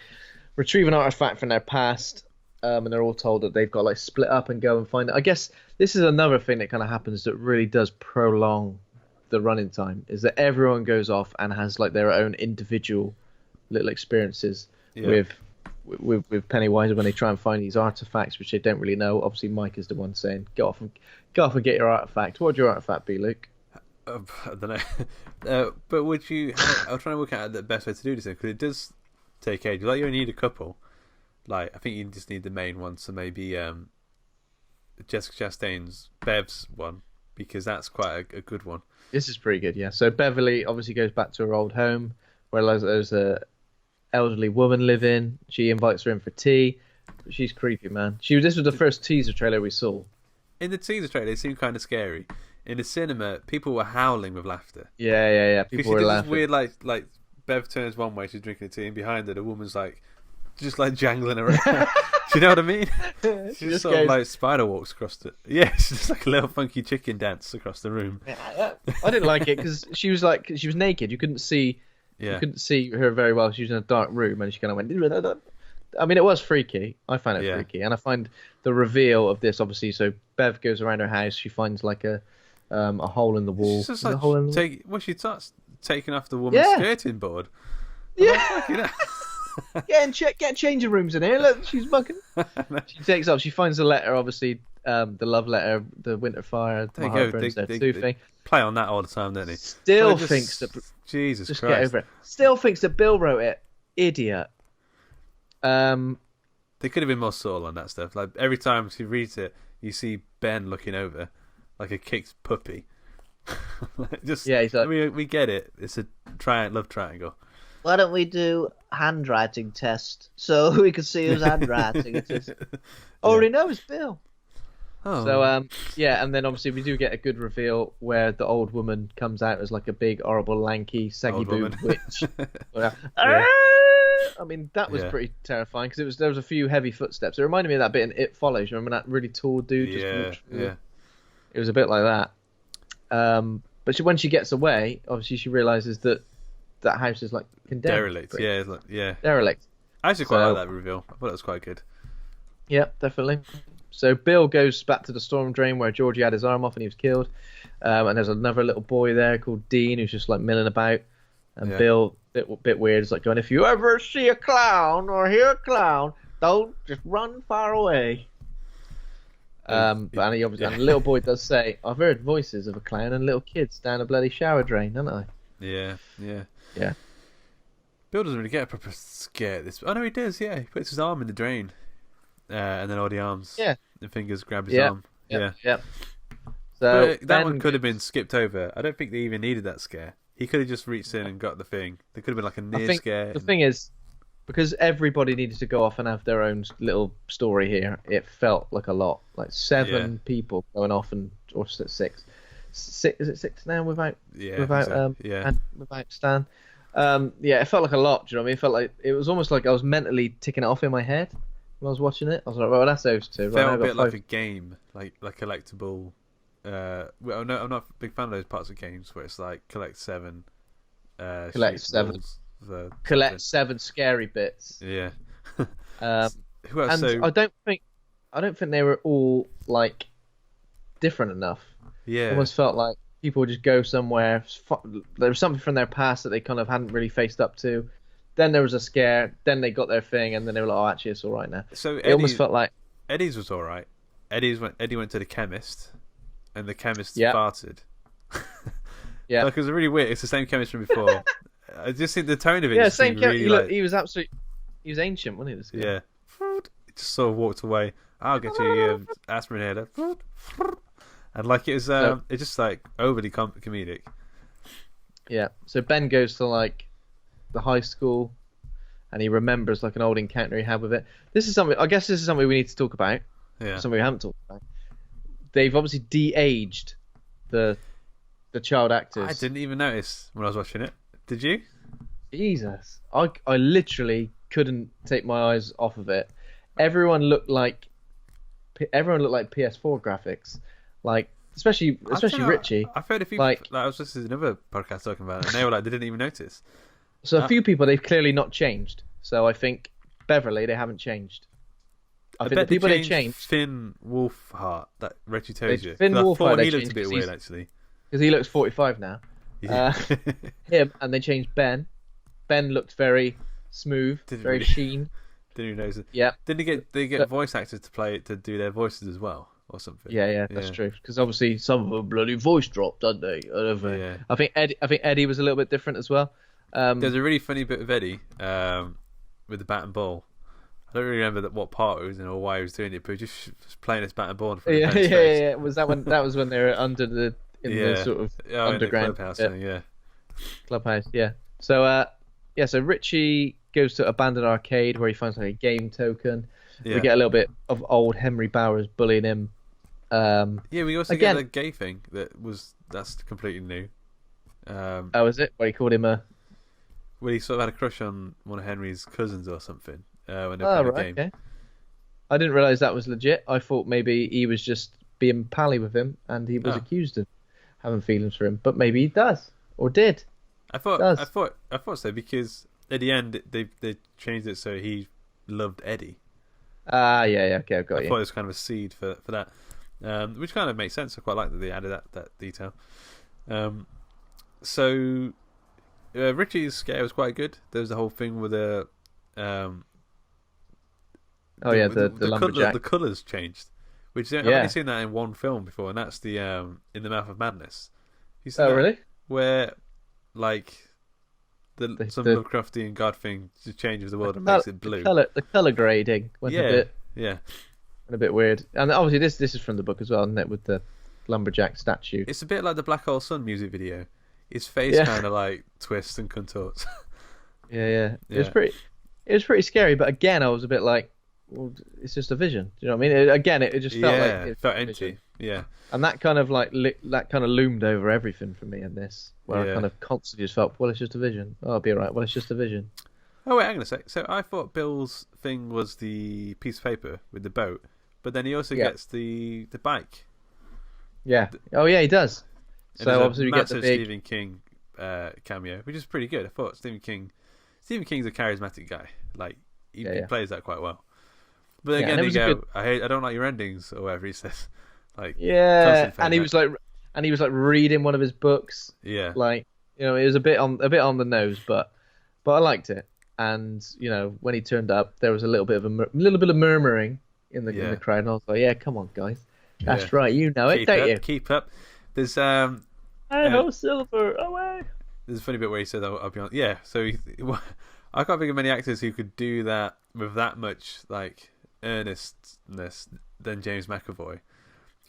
retrieve an artifact from their past, and they're all told that they've got to like split up and go and find it. I guess this is another thing that kind of happens that really does prolong the running time, is that everyone goes off and has like their own individual little experiences with Pennywise when they try and find these artifacts, which they don't really know. Obviously, Mike is the one saying, "Go off and get your artifact." What would your artifact be, Luke? I don't know. But would you? I was trying to work out the best way to do this because it does take age. Like you only need a couple. Like I think you just need the main one. So maybe Jessica Chastain's Bev's one, because that's quite a good one. This is pretty good, yeah. So Beverly obviously goes back to her old home where there's a elderly woman living. She invites her in for tea. She's creepy, man. This was the first teaser trailer we saw. In the teaser trailer, it seemed kind of scary. In the cinema, people were howling with laughter. Yeah. People were laughing. Weird, like Bev turns one way, she's drinking a tea, and behind her, the woman's like, just like jangling around. Do you know what I mean? She just sort of like spider walks across the. Yeah, it's just like a little funky chicken dance across the room. I didn't like it because she was naked. You couldn't see. Yeah. You couldn't see her very well. She was in a dark room, and she kind of went. I mean, it was freaky. I find it freaky, and I find the reveal of this obviously. So Bev goes around her house. She finds like a hole in the wall. She's just like she starts taking off the woman's skirting board. Yeah. Get changing rooms in here. Look, she's mucking. She takes off. She finds the letter, obviously, the love letter, the winter fire. There you go. They play on that all the time, don't they? Still thinks that. Jesus just Christ. Get over it. Still thinks that Bill wrote it. Idiot. They could have been more subtle on that stuff. Like every time she reads it, you see Ben looking over, like a kicked puppy. He's like, we get it. It's a love triangle. Why don't we do handwriting test so we can see whose handwriting it is? Already know it's Bill. Oh. So and then obviously we do get a good reveal where the old woman comes out as like a big, horrible, lanky, saggy boob witch. I mean, that was pretty terrifying because there was a few heavy footsteps. It reminded me of that bit in It Follows. Remember that really tall dude? Yeah. It was a bit like that. But when she gets away, obviously she realizes that house is like condemned. Derelict. Derelict. I actually quite like that reveal. I thought it was quite good. Yeah, definitely. So Bill goes back to the storm drain where Georgie had his arm off and he was killed. And there's another little boy there called Dean who's just like milling about. And Bill, bit weird, is like going, if you ever see a clown or hear a clown, don't just run far away. And he obviously, and the little boy does say, I've heard voices of a clown and little kids down a bloody shower drain, haven't I? Yeah. Bill doesn't really get a proper scare at this. Oh no, he does. Yeah, he puts his arm in the drain, and then all the arms, the fingers grab his arm. Yeah. So that one could have been skipped over. I don't think they even needed that scare. He could have just reached in and got the thing. There could have been like a near scare. The thing is, because everybody needed to go off and have their own little story here, it felt like a lot. Like 7 people going off or 6. Is it 6 now without Stan? It felt like a lot. Do you know what I mean? It felt like it was almost like I was mentally ticking it off in my head when I was watching it. I was like, well, that's those 2. It felt a bit like a game, like collectible. I'm not a big fan of those parts of games where it's like collect 7. Collect 7. Collect 7 scary bits. Yeah. Who else? I don't think they were all like different enough. Yeah. It almost felt like people would just go somewhere. There was something from their past that they kind of hadn't really faced up to. Then there was a scare. Then they got their thing, and then they were like, "Oh, actually, it's all right now." So it almost felt like Eddie's was all right. Eddie went to the chemist, and the chemist farted. Yeah, like, it was really weird. It's the same chemist from before. I just think the tone of it. Yeah, same chemist. Really, he was absolutely. He was ancient, wasn't he? This guy? Yeah. He just sort of walked away. I'll get you your aspirin here. And like it's just like overly comedic. Yeah. So Ben goes to like the high school, and he remembers like an old encounter he had with it. This is something we need to talk about. Yeah. Something we haven't talked about. They've obviously de-aged the child actors. I didn't even notice when I was watching it. Did you? Jesus, I literally couldn't take my eyes off of it. Everyone looked like PS4 graphics. Like especially Richie. I've heard a few. Like, I was just in another podcast talking about it, and they were like, they didn't even notice. So a few people, they've clearly not changed. So I think Beverly, they haven't changed. I think the people they changed. Finn Wolfhard, that Richie told you. Finn Wolfhard, he looked a bit weird actually. Because he looks 45 now. Yeah. Him, and they changed Ben. Ben looked very smooth, very sheen. Didn't even notice it. Yeah. Didn't they get voice actors to do their voices as well, or something? Yeah, that's true. Because obviously some of them bloody voice dropped, don't they? Yeah. I think Eddie was a little bit different as well. There's a really funny bit of Eddie with the bat and ball. I don't really remember what part it was in or why he was doing it, but he just playing his bat and ball in front of Ben's face. Yeah. Was that when? That was when they were under the sort of underground in the clubhouse thing, clubhouse. Yeah. So so Richie goes to Abandoned Arcade where he finds like a game token. Yeah. We get a little bit of old Henry Bowers bullying him. We also get the gay thing that's completely new. Is it? Where he called him a... Well, he sort of had a crush on one of Henry's cousins or something when they played a game. Okay. I didn't realise that was legit. I thought maybe he was just being pally with him and he was accused of having feelings for him. But maybe he does. Or did. I thought so, because at the end they changed it so he loved Eddie. Okay, I've got you. I thought it was kind of a seed for that, which kind of makes sense. I quite like that they added that detail. So Richie's scare was quite good. There was the whole thing with the lumberjack. The colours changed, which I've only seen that in one film before, and that's the In the Mouth of Madness. Really? Where like some Lovecraftian god thing just changes the world and makes it blue. The colour grading went a bit weird. And obviously this is from the book as well, isn't it, with the lumberjack statue. It's a bit like the Black Hole Sun music video. His face kind of like twists and contorts. Yeah. It was pretty scary, but again I was a bit like, well, it's just a vision. Do you know what I mean? It just felt like it felt empty. Yeah. And that kind of loomed over everything for me in this, where I kind of constantly just felt, well, it's just a vision. Oh, I'll be alright. Well, it's just a vision. Oh wait, hang on a sec. So I thought Bill's thing was the piece of paper with the boat, but then he also gets the bike. Yeah. He does. And so obviously we get the big Stephen King cameo, which is pretty good. I thought Stephen King's a charismatic guy. Like he plays that quite well. But again, they go, I don't like your endings, or whatever he says. Like and he was like reading one of his books. Yeah, like, you know, it was a bit on the nose, but I liked it. And you know, when he turned up, there was a little bit of murmuring in the crowd, and I was like, yeah, come on, guys, that's right, you know it, don't you? Keep up. There's Silver away. There's a funny bit where he said, "I'll be honest." Yeah, so I can't think of many actors who could do that with that much like earnestness than James McAvoy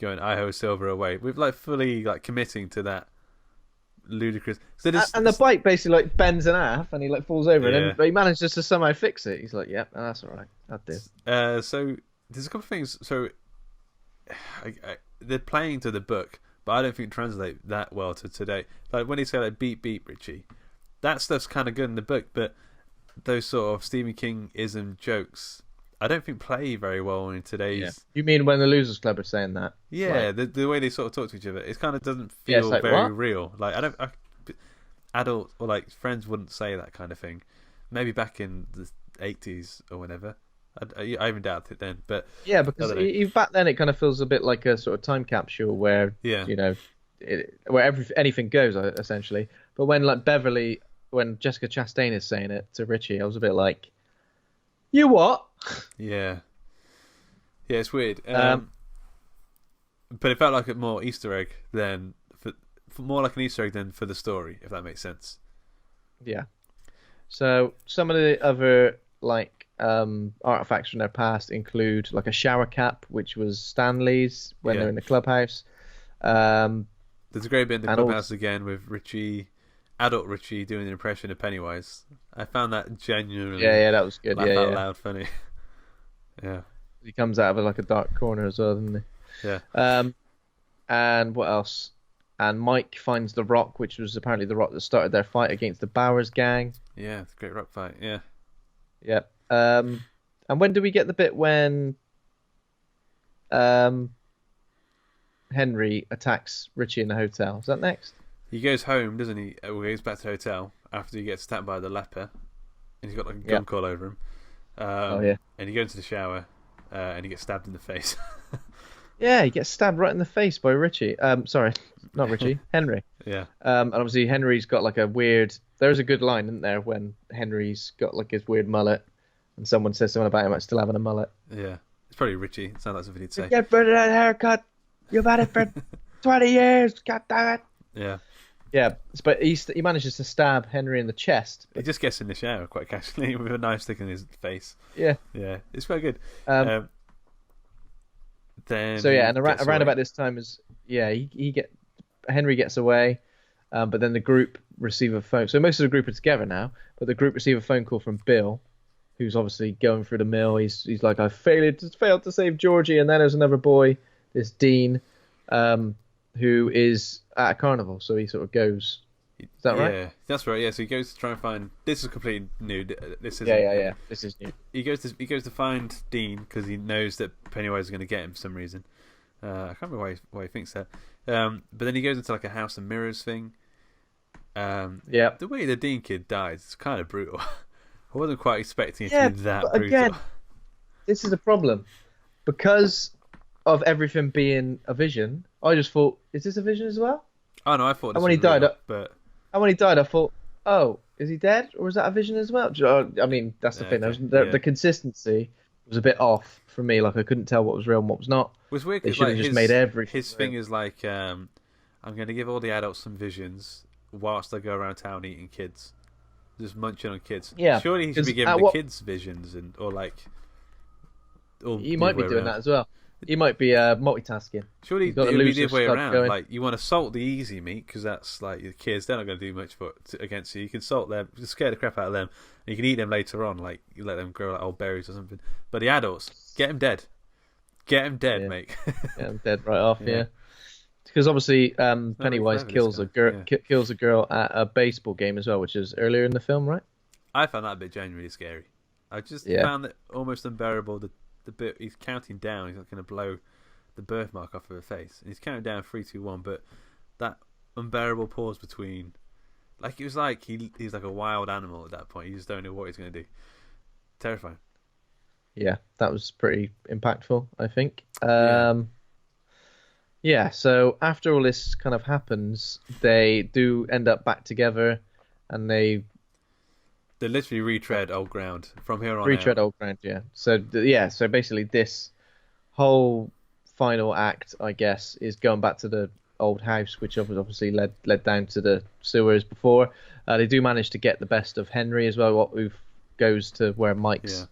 going, "I ho Silver away," with like fully like committing to that ludicrous. So and the bike basically like bends in half, and he like falls over, but he manages to somehow fix it. He's like, "Yep, that's all right, I'll do." So there's a couple of things. So they're playing to the book, but I don't think it translates that well to today. Like when he say like "beep beep, Richie," that stuff's kind of good in the book, but those sort of Stephen King-ism jokes, I don't think play very well in today's. Yeah. You mean when the Losers Club are saying that? Yeah, like... the way they sort of talk to each other, it kind of doesn't feel like, very real. Like adults or like friends wouldn't say that kind of thing. Maybe back in the 80s or whenever. I even doubt it then, but yeah, because back then it kind of feels a bit like a sort of time capsule where you know, where anything goes essentially. But when like when Jessica Chastain is saying it to Richie, I was a bit like, you what? Yeah, it's weird. But it felt like a more Easter egg than more like an Easter egg than for the story, if that makes sense. Yeah. So some of the other like artifacts from their past include like a shower cap, which was Stanley's when they're in the clubhouse. There's a great bit in the clubhouse again with adult Richie doing an impression of Pennywise. I found that genuinely that was good. Laugh out loud funny. Yeah, he comes out of like a dark corner as well, doesn't he? Yeah. And what else? And Mike finds the rock, which was apparently the rock that started their fight against the Bowers gang. Yeah, it's a great rock fight. Yeah. Yep. And when do we get the bit when Henry attacks Richie in the hotel. Is that next? He goes home, doesn't he? Well, he goes back to the hotel after he gets attacked by the leper, and he's got like a gun call over him. And he goes into the shower, and he gets stabbed in the face. Yeah, he gets stabbed right in the face by Richie. Sorry, not Richie, Henry. Yeah. And obviously Henry's got like a weird. There's a good line, isn't there, when Henry's got like his weird mullet, and someone says something about him still having a mullet. Yeah, it's probably Richie. It sounds like something he'd say. Get rid of that haircut. You've had it for 20 years. God damn it. Yeah. Yeah, but he manages to stab Henry in the chest. He just gets in the shower quite casually with a knife sticking in his face. Yeah. Yeah, it's quite good. Then so yeah, and around about this time Henry gets away, but then the group receive a phone. So most of the group are together now, but the group receive a phone call from Bill, who's obviously going through the mill. He's like, I failed to save Georgie, and then there's another boy, this Dean, who is at a carnival. So he sort of goes. Is that right? Yeah, that's right. Yeah, so he goes to try and find. This is completely new. This is This is new. He goes to find Dean because he knows that Pennywise is going to get him for some reason. I can't remember why he thinks that. But then he goes into like a house of mirrors thing. The way the Dean kid dies is kind of brutal. I wasn't quite expecting it to be that brutal. Again, this is a problem because of everything being a vision. I just thought, is this a vision as well? Oh no, I thought. And when he died, I thought, oh, is he dead, or is that a vision as well? I mean, that's the thing. Okay. The consistency was a bit off for me. Like I couldn't tell what was real and what was not. It was weird. They should have just made everything. His thing is like, I'm going to give all the adults some visions whilst they go around town eating kids, just munching on kids. Yeah, surely he should be giving the kids visions He might be doing that as well. He might be multitasking. Surely it would be the other way around. Going. Like you want to salt the easy meat because that's like the kids. They're not going to do much against you. You can salt them, just scare the crap out of them, and you can eat them later on. Like you let them grow like old berries or something. But the adults, get them dead. Get them dead, mate. Get them dead right off. Yeah. Because obviously Pennywise kills a girl at a baseball game as well, which is earlier in the film, right? I found that a bit genuinely scary. I just found it almost unbearable. The bit he's counting down, he's not going to blow the birthmark off of her face, and he's counting down 3, 2, 1. But that unbearable pause between, like it was like he's like a wild animal at that point. You just don't know what he's going to do. Terrifying. Yeah, that was pretty impactful, I think. So after all this kind of happens, they do end up back together, and they literally retread old ground from here on. Retread old ground, yeah. So basically, this whole final act, I guess, is going back to the old house, which obviously led down to the sewers before. They do manage to get the best of Henry as well, who goes to where Mike's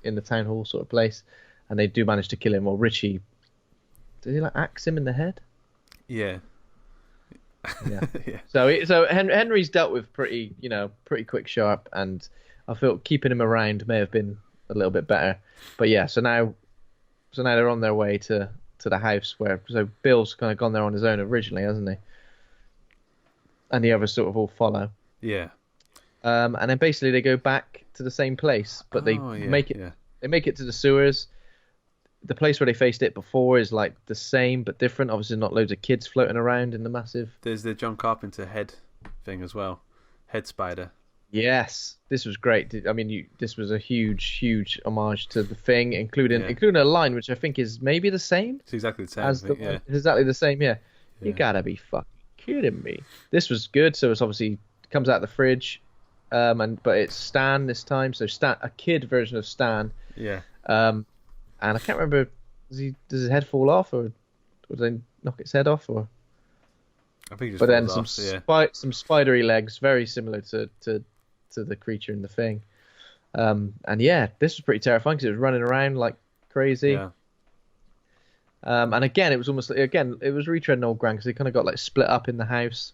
in the town hall sort of place, and they do manage to kill him. Or Richie, did he like axe him in the head? Yeah. Yeah. So Henry's dealt with pretty quick, sharp, and I feel keeping him around may have been a little bit better. But yeah, so now they're on their way to the house so Bill's kind of gone there on his own originally, hasn't he? And the others sort of all follow. Yeah. And then basically they go back to the same place, but they make it to the sewers. The place where they faced it before is like the same but different. Obviously, not loads of kids floating around in the massive. There's the John Carpenter head thing as well, head spider. Yes, this was great. I mean, this was a huge homage to the Thing, including a line which I think is maybe the same. It's exactly the same. It's exactly the same. Yeah. You gotta be fucking kidding me. This was good. So it's obviously comes out of the fridge, but it's Stan this time. So Stan, a kid version of Stan. Yeah. And I can't remember, does his head fall off, or do they knock its head off, or? I think it just but then off, some spidery legs, very similar to the creature in the Thing. And this was pretty terrifying because it was running around like crazy. Yeah. And again, it was almost it was retreading old ground because they kind of got like split up in the house.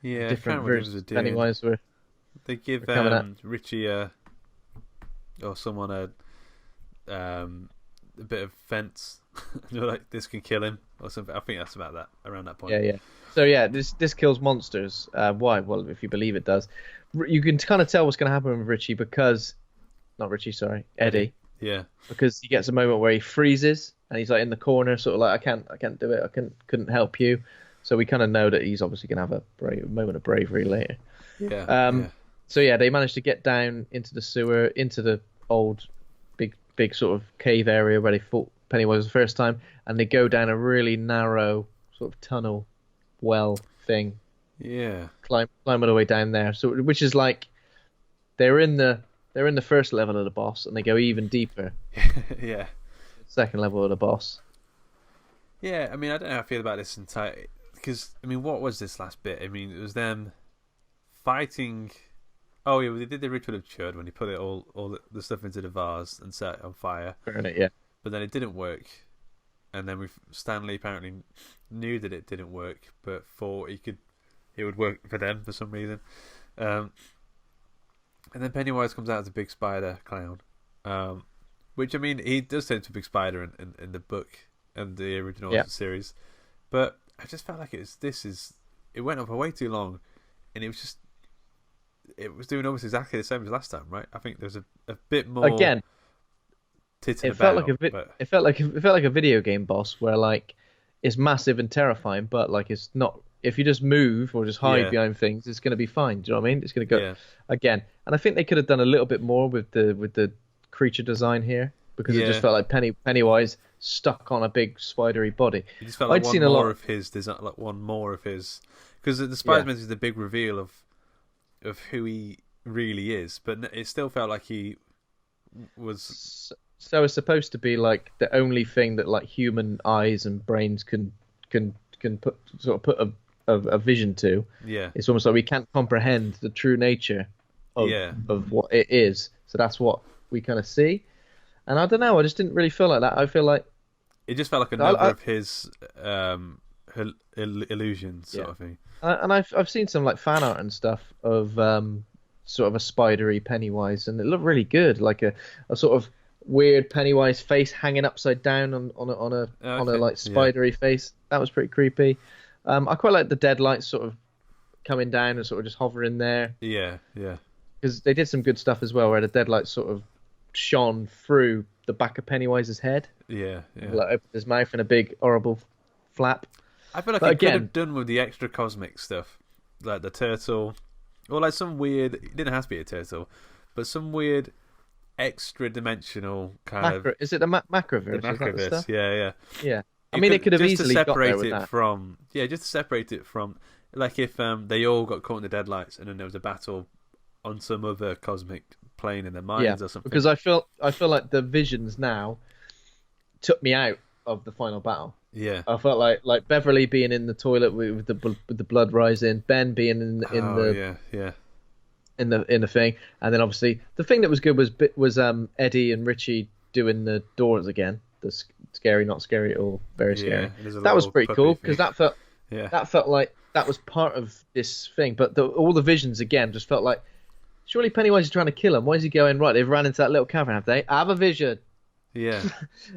Yeah, different versions of Pennywise were. They give Richie or someone a bit of fence. You're like, this can kill him or something. I think that's about that, around that point. Yeah. So this kills monsters. Why? Well, if you believe it does. You can kind of tell what's going to happen with Richie Eddie. Yeah. Because he gets a moment where he freezes and he's like in the corner, sort of like, I can't do it, couldn't help you. So we kind of know that he's obviously gonna have a moment of bravery later. Yeah. So yeah, they managed to get down into the sewer, into the old big sort of cave area where they fought Pennywise the first time, and they go down a really narrow sort of tunnel well thing. Yeah. Climb all the way down there. So which is like they're in the first level of the boss, and they go even deeper. Yeah. Second level of the boss. Yeah, I mean, I don't know how I feel about this entire, because I mean, what was this last bit? I mean, it was them fighting. Oh yeah, they did the ritual of Chud when he put all the stuff into the vase and set it on fire. Burn it, yeah. But then it didn't work, and then Stanley apparently knew that it didn't work, but thought it would work for them for some reason. And then Pennywise comes out as a big spider clown, which I mean, he does turn into a big spider in the book and the original series, but I just felt like it went on for way too long, and it was doing almost exactly the same as last time, right? I think there's a bit more again. It felt like a video game boss where like it's massive and terrifying, but like it's not. If you just move or just hide behind things, it's going to be fine. Do you know what I mean? It's going to go again. And I think they could have done a little bit more with the creature design here, because it just felt like Pennywise stuck on a big spidery body. It just felt like one more of his design, like one more of his, because the Spider-Man is the big reveal of who he really is, but it still felt like he was. So it's supposed to be like the only thing that like human eyes and brains can put a vision to. Yeah, it's almost like we can't comprehend the true nature of what it is. So that's what we kind of see. And I don't know, I just didn't really feel like that. I feel like it just felt like another of his illusions, sort of thing. And I've seen some like fan art and stuff of sort of a spidery Pennywise, and it looked really good, like a sort of weird Pennywise face hanging upside down on a like spidery face. That was pretty creepy. I quite like the deadlights sort of coming down and sort of just hovering there. Yeah. Because they did some good stuff as well, where the deadlights sort of shone through the back of Pennywise's head. Yeah. Like opened his mouth in a big horrible flap. I feel like could have done with the extra cosmic stuff, like the turtle, or like some weird. It didn't have to be a turtle, but some weird extra dimensional kind of. Is it the macroverse? The macroverse, yeah. I mean, it could have easily got there with that. Just to separate it from, like if they all got caught in the deadlights and then there was a battle on some other cosmic plane in their minds or something. Because I feel like the visions now took me out of the final battle. Yeah, I felt like Beverly being in the toilet with the blood rising, Ben being in the thing, and then obviously the thing that was good was Eddie and Richie doing the doors again. The scary, not scary at all, very scary. That was pretty cool, because that felt like that was part of this thing. But all the visions again just felt like, surely Pennywise is trying to kill him. Why is he going right? They've ran into that little cavern, have they? I have a vision. Yeah,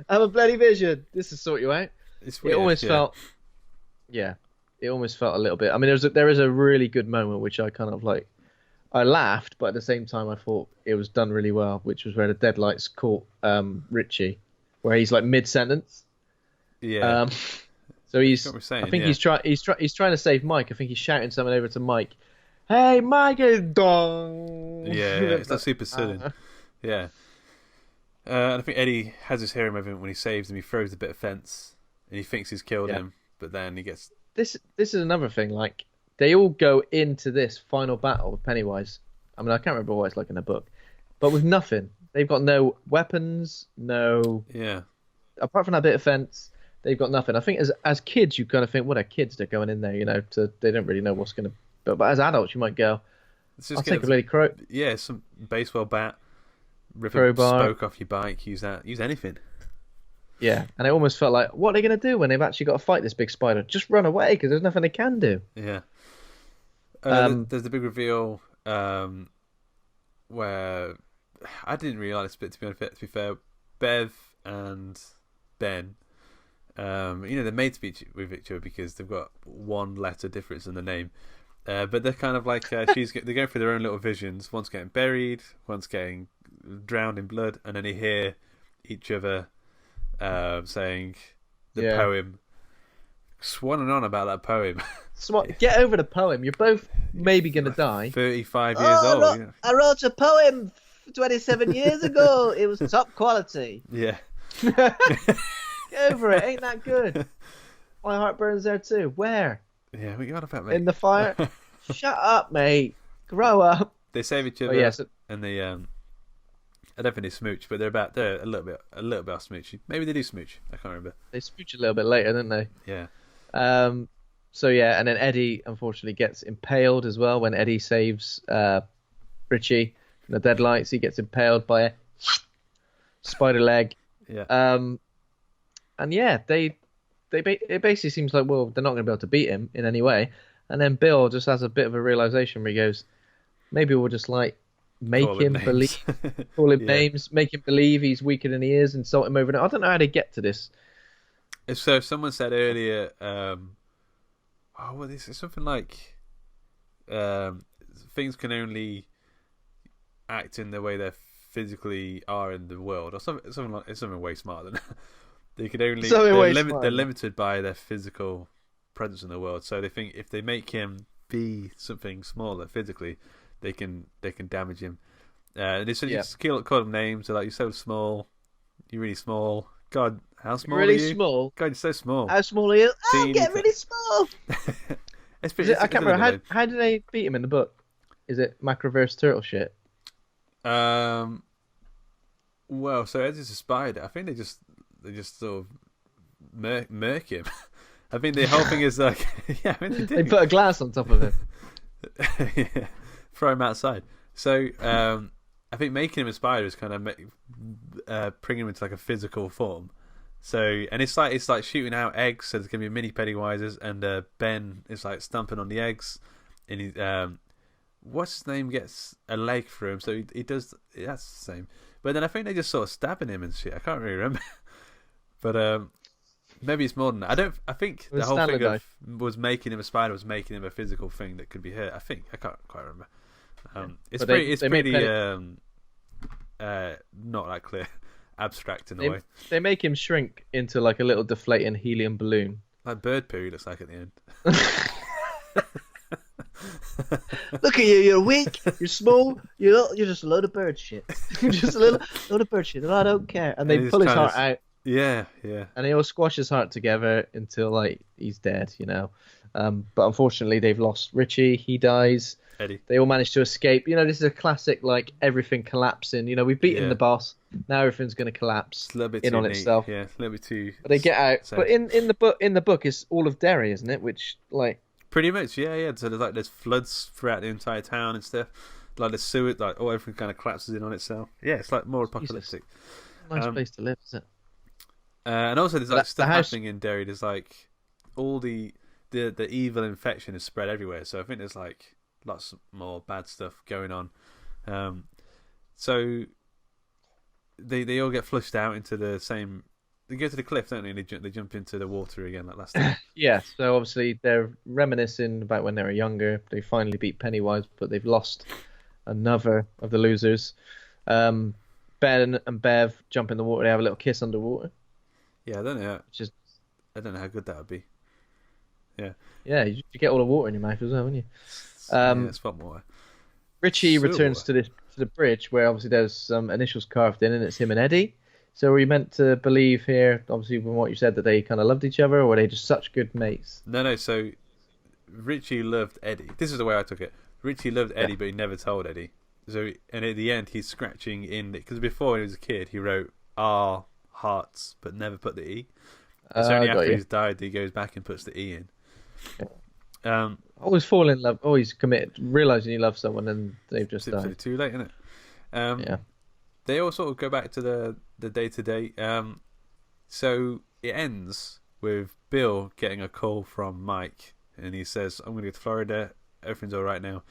I have a bloody vision. This will sort you out. It's weird, it almost felt a little bit. I mean, there is a really good moment which I kind of like. I laughed, but at the same time, I thought it was done really well, which was where the deadlights caught Richie, where he's like mid-sentence. Yeah. So he's. I think he's trying to save Mike. I think he's shouting something over to Mike. Hey, Mike, dong. Yeah, it's that super sudden. Yeah. And I think Eddie has his hero moment when he saves him. He throws a bit of fence. And he thinks he's killed him, but then he gets... This is another thing, like, they all go into this final battle with Pennywise. I mean, I can't remember what it's like in the book, but with nothing. They've got no weapons, no... Yeah. Apart from that bit of fence, they've got nothing. I think as kids, you kind of think, what are kids? They're going in there, they don't really know what's going to... But as adults, you might go, I'll take a bloody crow. Yeah, some baseball bat, rip a spoke off your bike, use anything. Yeah, and it almost felt like, what are they going to do when they've actually got to fight this big spider? Just run away, because there's nothing they can do. Yeah. There's the big reveal where I didn't really like this bit, to be fair. Bev and Ben, they're made to be with each other because they've got one letter difference in the name. But they're kind of like, they're going through their own little visions. One's getting buried, one's getting drowned in blood, and then they hear each other saying the poem. Swanning on about that poem. Get over the poem. You're both maybe going to die. 35 years old. I wrote a poem 27 years ago. It was top quality. Yeah. Get over it. Ain't that good? My heart burns there too. Where? Yeah, we got about mate. In the fire. Shut up, mate. Grow up. They save each other, and they I don't think they smooch, but they're a little bit off smooching. Maybe they do smooch. I can't remember. They smooch a little bit later, don't they? Yeah. So yeah, and then Eddie unfortunately gets impaled as well when Eddie saves Richie from the deadlights. He gets impaled by a spider leg. Yeah. And yeah, it basically seems like, well, they're not going to be able to beat him in any way. And then Bill just has a bit of a realization where he goes, maybe we'll just like make him believe, call him names, make him believe he's weaker than he is, insult him over and over. I don't know how they get to this. So someone said earlier, it's something like things can only act in the way they physically are in the world, or something like it's something way smarter than that. They can only they're limited by their physical presence in the world. So they think if they make him be something smaller physically, they can damage him. They said you just call them names. They're like, you're so small, you're really small. God, how small are you? Really small. God, you're so small. How small are you? I'm getting really small. I can't remember. How did they beat him in the book? Is it macroverse turtle shit? Well, so Eddie's a spider. I think they just sort of murk him. I think the whole thing is like, yeah, I mean, they put a glass on top of him. Yeah, throw him outside. So I think making him a spider is kind of bringing him into like a physical form. So, and it's like shooting out eggs. So there's gonna be mini Pennywises, and Ben is like stomping on the eggs, and he what's his name gets a leg through him. So he does. That's the same. But then I think they just sort of stabbing him and shit. I can't really remember. But maybe it's more than that. I think the whole thing was making him a spider was making him a physical thing that could be hurt. I can't quite remember. It's pretty not that clear, abstract in a way. They make him shrink into like a little deflating helium balloon, like bird poo. He looks like at the end. Look at you, you're weak, you're small, you're just a load of bird shit. You're just a load of bird shit, and I don't care. And they pull his heart out. Yeah. And they all squash his heart together until like he's dead, you know. But unfortunately, they've lost Richie. He dies. Eddie. They all manage to escape. You know, this is a classic, like everything collapsing. You know, we've beaten the boss. Now everything's going to collapse in on itself. Yeah, a little bit too. But they get out. Sad. But in the book, it's all of Derry, isn't it? Which like. Pretty much, yeah. So there's floods throughout the entire town and stuff. Like the sewer, like everything kind of collapses in on itself. Yeah, it's like more apocalyptic. Nice place to live, isn't it? And also there's like stuff happening in Derry. There's like all the evil infection is spread everywhere. So I think there's like lots more bad stuff going on. So they all get flushed out into the same. They go to the cliff, don't they? And they jump into the water again like last time. Yeah, so obviously they're reminiscing about when they were younger. They finally beat Pennywise, but they've lost another of the losers. Ben and Bev jump in the water. They have a little kiss underwater. Yeah, I don't know. I don't know how good that would be. Yeah. Yeah, you get all the water in your mouth as well, wouldn't you? It's fun water. Richie returns to the bridge where obviously there's some initials carved in, and it's him and Eddie. So are we meant to believe here, obviously from what you said, that they kind of loved each other, or were they just such good mates? No. So Richie loved Eddie. This is the way I took it. Richie loved Eddie, but he never told Eddie. So, and at the end, he's scratching in because before when he was a kid, he wrote R hearts, but never put the E. It's only after he's died that he goes back and puts the E in. Yeah. Always fall in love, always committed, realizing you love someone, and they've just died. Too late, isn't it? Yeah. They all sort of go back to the day-to-day. So it ends with Bill getting a call from Mike, and he says, I'm going to go to Florida. Everything's all right now.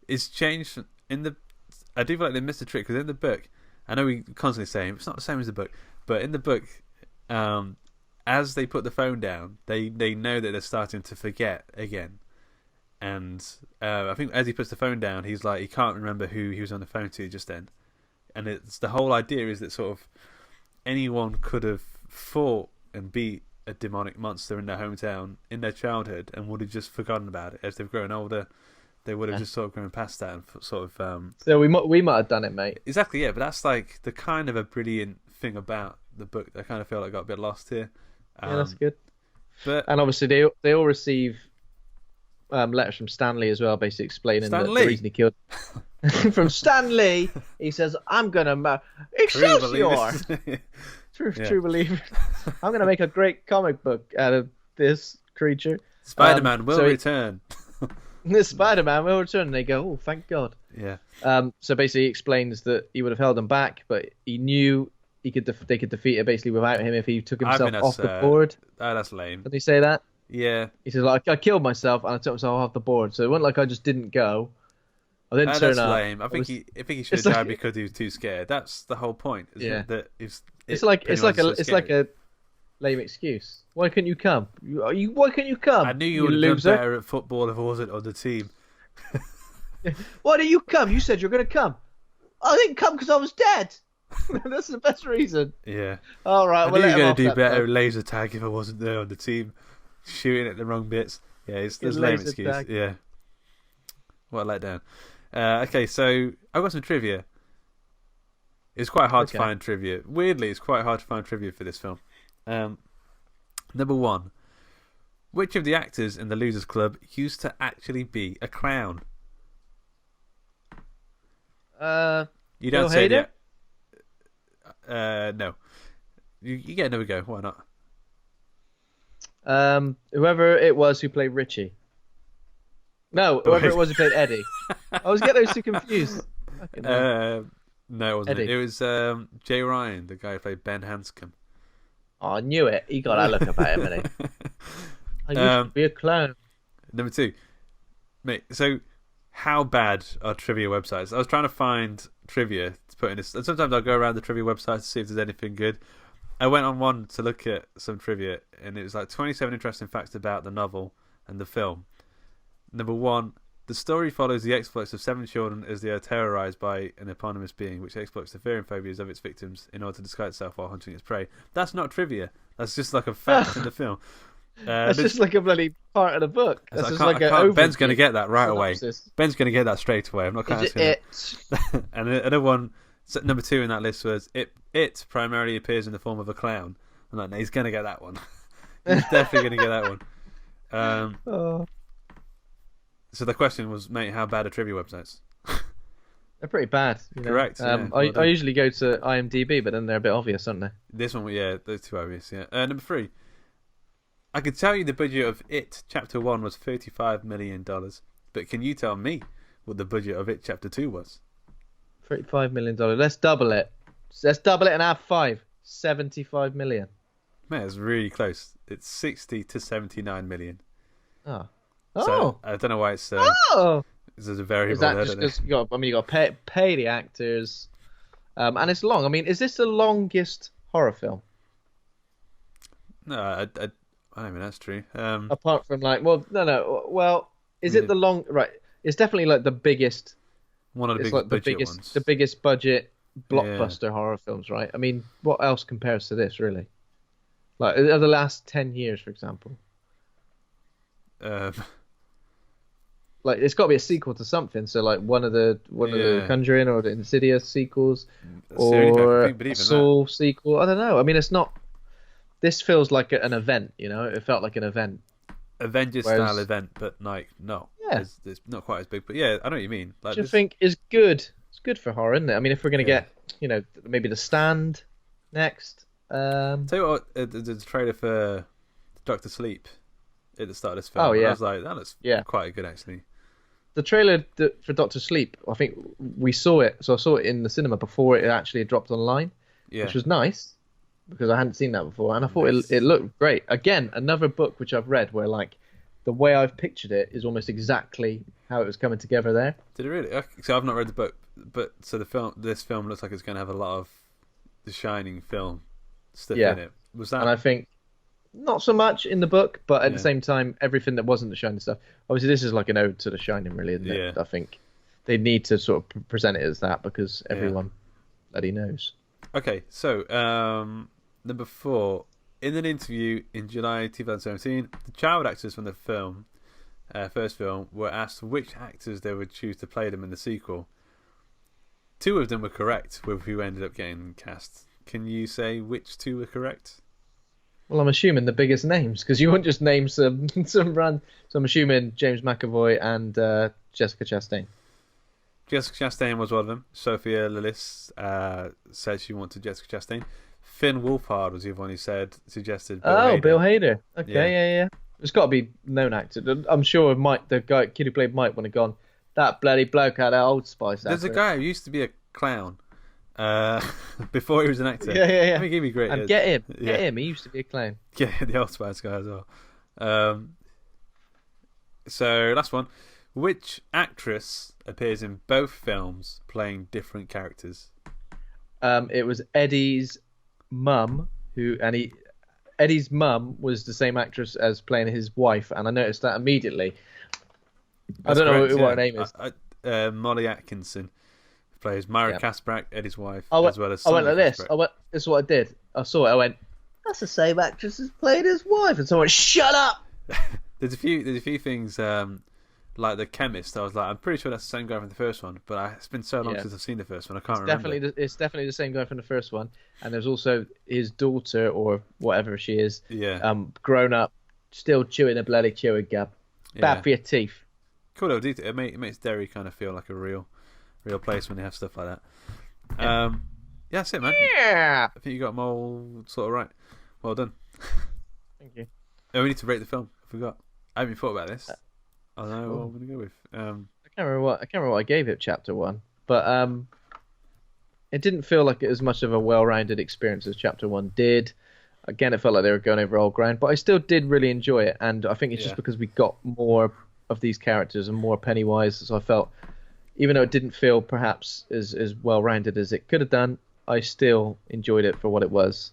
It's changed in the... I do feel like they missed a trick, because in the book, I know we constantly say it's not the same as the book, but in the book, as they put the phone down, they know that they're starting to forget again. And I think as he puts the phone down, he's like, he can't remember who he was on the phone to just then. And it's the whole idea is that sort of anyone could have fought and beat a demonic monster in their hometown in their childhood and would have just forgotten about it as they've grown older. They would have just sort of grown past that and sort of. So we might have done it, mate. Exactly, yeah. But that's like the kind of a brilliant thing about the book. I kind of feel like I got a bit lost here. Yeah, that's good. But and obviously they all receive letters from Stanley as well, basically explaining the reason he killed. From Stanley, he says, "I'm gonna Excelsior." True believer. I'm gonna make a great comic book out of this creature. Spider-Man will return. The Spider-Man will return. And they go, "Oh, thank God." Yeah. So basically, he explains that he would have held them back, but he knew they could defeat it basically without him if he took himself off the board. That's lame. Did he say that? Yeah. He says, like, I killed myself and I took myself off the board, so it wasn't like I just didn't go. I didn't turn that's up. Lame. I think he should have died because he was too scared. That's the whole point. It's like a lame excuse. Why couldn't you come? Why couldn't you come? I knew you would have done better at football if I wasn't on the team. Why didn't you come? You said you were going to come. I didn't come because I was dead. That's the best reason. Yeah. All right. I knew you were going to do better at laser tag if I wasn't there on the team, shooting at the wrong bits. Yeah, it's a lame excuse. Tag. Yeah. What a letdown. Okay, so I've got some trivia. It's quite hard to find trivia. Weirdly, it's quite hard to find trivia for this film. Number one. Which of the actors in the Losers Club used to actually be a clown? You don't say that. No. You get another go. Why not? Whoever it was who played Richie. No, whoever it was who played Eddie. I always get those two confused. No, it wasn't. Eddie. It was Jay Ryan, the guy who played Ben Hanscom. Oh, I knew it. He got that look about him, didn't he? I used to be a clown. Number two. Mate, so how bad are trivia websites? I was trying to find trivia to put in this. And sometimes I'll go around the trivia website to see if there's anything good. I went on one to look at some trivia, and it was like 27 interesting facts about the novel and the film. Number one, the story follows the exploits of 7 children as they are terrorized by an eponymous being, which exploits the fear and phobias of its victims in order to disguise itself while hunting its prey. That's not trivia. That's just like a fact in the film. That's just like a bloody part of the book. That's just like a Ben's going to get that right away. Ben's going to get that straight away. I'm not kind of it. And another one, number 2 in that list was it primarily appears in the form of a clown. I'm like, no, he's going to get that one. He's definitely going to get that one. So the question was, mate, how bad are trivia websites? They're pretty bad. You know? Correct. I usually go to IMDb, but then they're a bit obvious, aren't they? This one, yeah, they're too obvious. Yeah. Number 3. I could tell you the budget of It Chapter 1 was $35 million, but can you tell me what the budget of It Chapter 2 was? $35 million. Let's double it. Let's double it and add 5. $75 million. Man, it's really close. It's 60 to 79 million. Oh. So, I don't know why it's this is a variable. Is that just because you got to pay the actors, and it's long. I mean, is this the longest horror film? No, I don't mean that's true. Apart from is it the long? Right, it's definitely like the biggest. One of the the biggest budget blockbuster horror films, right? I mean, what else compares to this, really? Like the last 10 years, for example. Like it's got to be a sequel to something. So like one of the Conjuring or the Insidious sequels, or a Saw sequel. I don't know. I mean, it's not. This feels like an event. You know, it felt like an event. Avengers style event, but like no, it's not quite as big. But yeah, I know what you mean. Like, do you think is good? It's good for horror, isn't it? I mean, if we're gonna get, maybe The Stand next. Tell you what, the trailer for Doctor Sleep at the start of this film. Oh yeah, I was like, that looks quite good actually. The trailer for Doctor Sleep, I think we saw it. So I saw it in the cinema before it actually dropped online, which was nice because I hadn't seen that before, and I thought it looked great. Again, another book which I've read where like the way I've pictured it is almost exactly how it was coming together there. Did it really? So I've not read the book, but so this film looks like it's going to have a lot of the Shining film stuff in it. Was that? And I think not so much in the book, but at the same time, everything that wasn't the Shining stuff. Obviously, this is like an ode to the Shining, really, isn't it? I think they need to sort of present it as that because everyone bloody knows. Okay, so number 4. In an interview in July 2017, the child actors from the film, first film, were asked which actors they would choose to play them in the sequel. 2 of them were correct, with who ended up getting cast. Can you say which 2 were correct? Well, I'm assuming the biggest names, because you wouldn't just name some run. So I'm assuming James McAvoy and Jessica Chastain. Jessica Chastain was one of them. Sophia Lillis said she wanted Jessica Chastain. Finn Wolfhard was the other one who suggested Bill Hader. Bill Hader. Okay, yeah. It's got to be known actor. I'm sure Mike, the kid who played Mike, would have gone, that bloody bloke had an Old Spice accent. There's a guy who used to be a clown before he was an actor. Yeah. I think he'd be great. And get him. He used to be a clown. Yeah, the Old Spice guy as well. So, last one. Which actress appears in both films playing different characters? It was Eddie's mum, Eddie's mum was the same actress as playing his wife, and I noticed that immediately. That's I don't correct, know what her name is. Molly Atkinson plays Myra Kasprack, Eddie's wife, as well as I went Sonia like this. Kasprack. This is what I did. I saw it. I went, that's the same actress as played his wife, and someone went, shut up. There's a few things like the chemist. I was like, I'm pretty sure that's the same guy from the first one, but it's been so long since I've seen the first one, I can't remember. It's definitely the same guy from the first one, and there's also his daughter or whatever she is. Yeah. Grown up, still chewing a bloody chewing gum. Bad for your teeth. Cool though. It makes Derry kind of feel like a real place when they have stuff like that. Yeah, that's it, man. Yeah. I think you got them all sort of right. Well done. Thank you. Oh, we need to rate the film. I forgot. I haven't thought about this. I don't know what I'm going to go with. I can't remember what I gave it chapter 1, but it didn't feel like it was much of a well-rounded experience as chapter 1 did. Again, it felt like they were going over old ground, but I still did really enjoy it, and I think it's just because we got more of these characters and more Pennywise, so I felt, even though it didn't feel perhaps as well-rounded as it could have done, I still enjoyed it for what it was.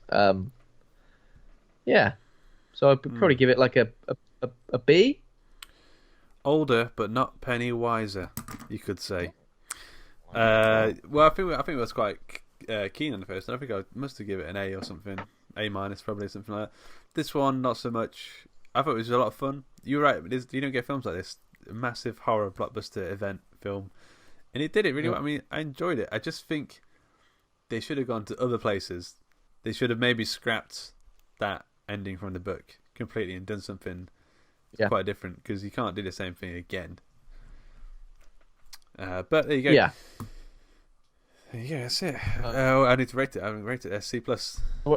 Yeah, so I'd probably give it like a B. Older, but not penny wiser, you could say. Well, I think I was quite keen on the first one. I think I must have given it an A or something, A minus probably, something like that. This one, not so much. I thought it was a lot of fun. You're right, you don't get films like this, a massive horror blockbuster event film, and it did it really well. I mean, I enjoyed it. I just think they should have gone to other places. They should have maybe scrapped that ending from the book completely and done something quite different, because you can't do the same thing again. But there you go. Yeah. There you go, that's it. I need to rate it. I haven't rated it. C plus. No,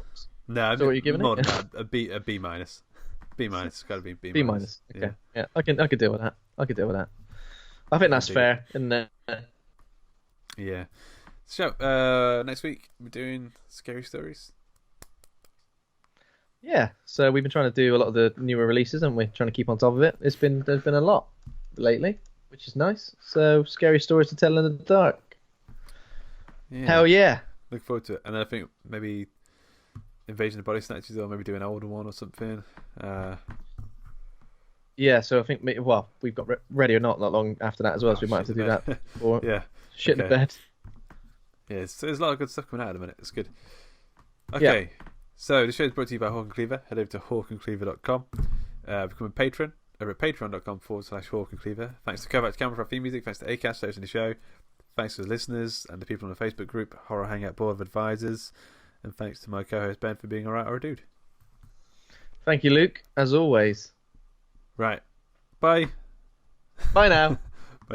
what are you giving more it? Than that. A B minus. B minus. It's got to be B minus. B minus. Okay. Yeah. I could deal with that. I think that's fair, isn't it? Yeah. So next week we're doing scary stories. Yeah, so we've been trying to do a lot of the newer releases, haven't we? Trying to keep on top of it. There's been a lot lately, which is nice. So, scary stories to tell in the dark. Yeah. Hell yeah! Look forward to it. And then I think maybe Invasion of Body Snatchers, or maybe do an older one or something. Yeah, so I think we've got Ready or Not long after that as well, so we might have to do that before shit in the bed. Yeah, there's a lot of good stuff coming out at the minute. It's good. Okay. Yeah. So, the show is brought to you by Hawk and Cleaver. Head over to hawkandcleaver.com. Become a patron over at patreon.com/Hawk and Cleaver. Thanks to Kovacs Camera for our theme music. Thanks to Acast for hosting the show. Thanks to the listeners and the people on the Facebook group, Horror Hangout Board of Advisors. And thanks to my co-host Ben for being alright or a dude. Thank you, Luke, as always. Right. Bye. Bye now.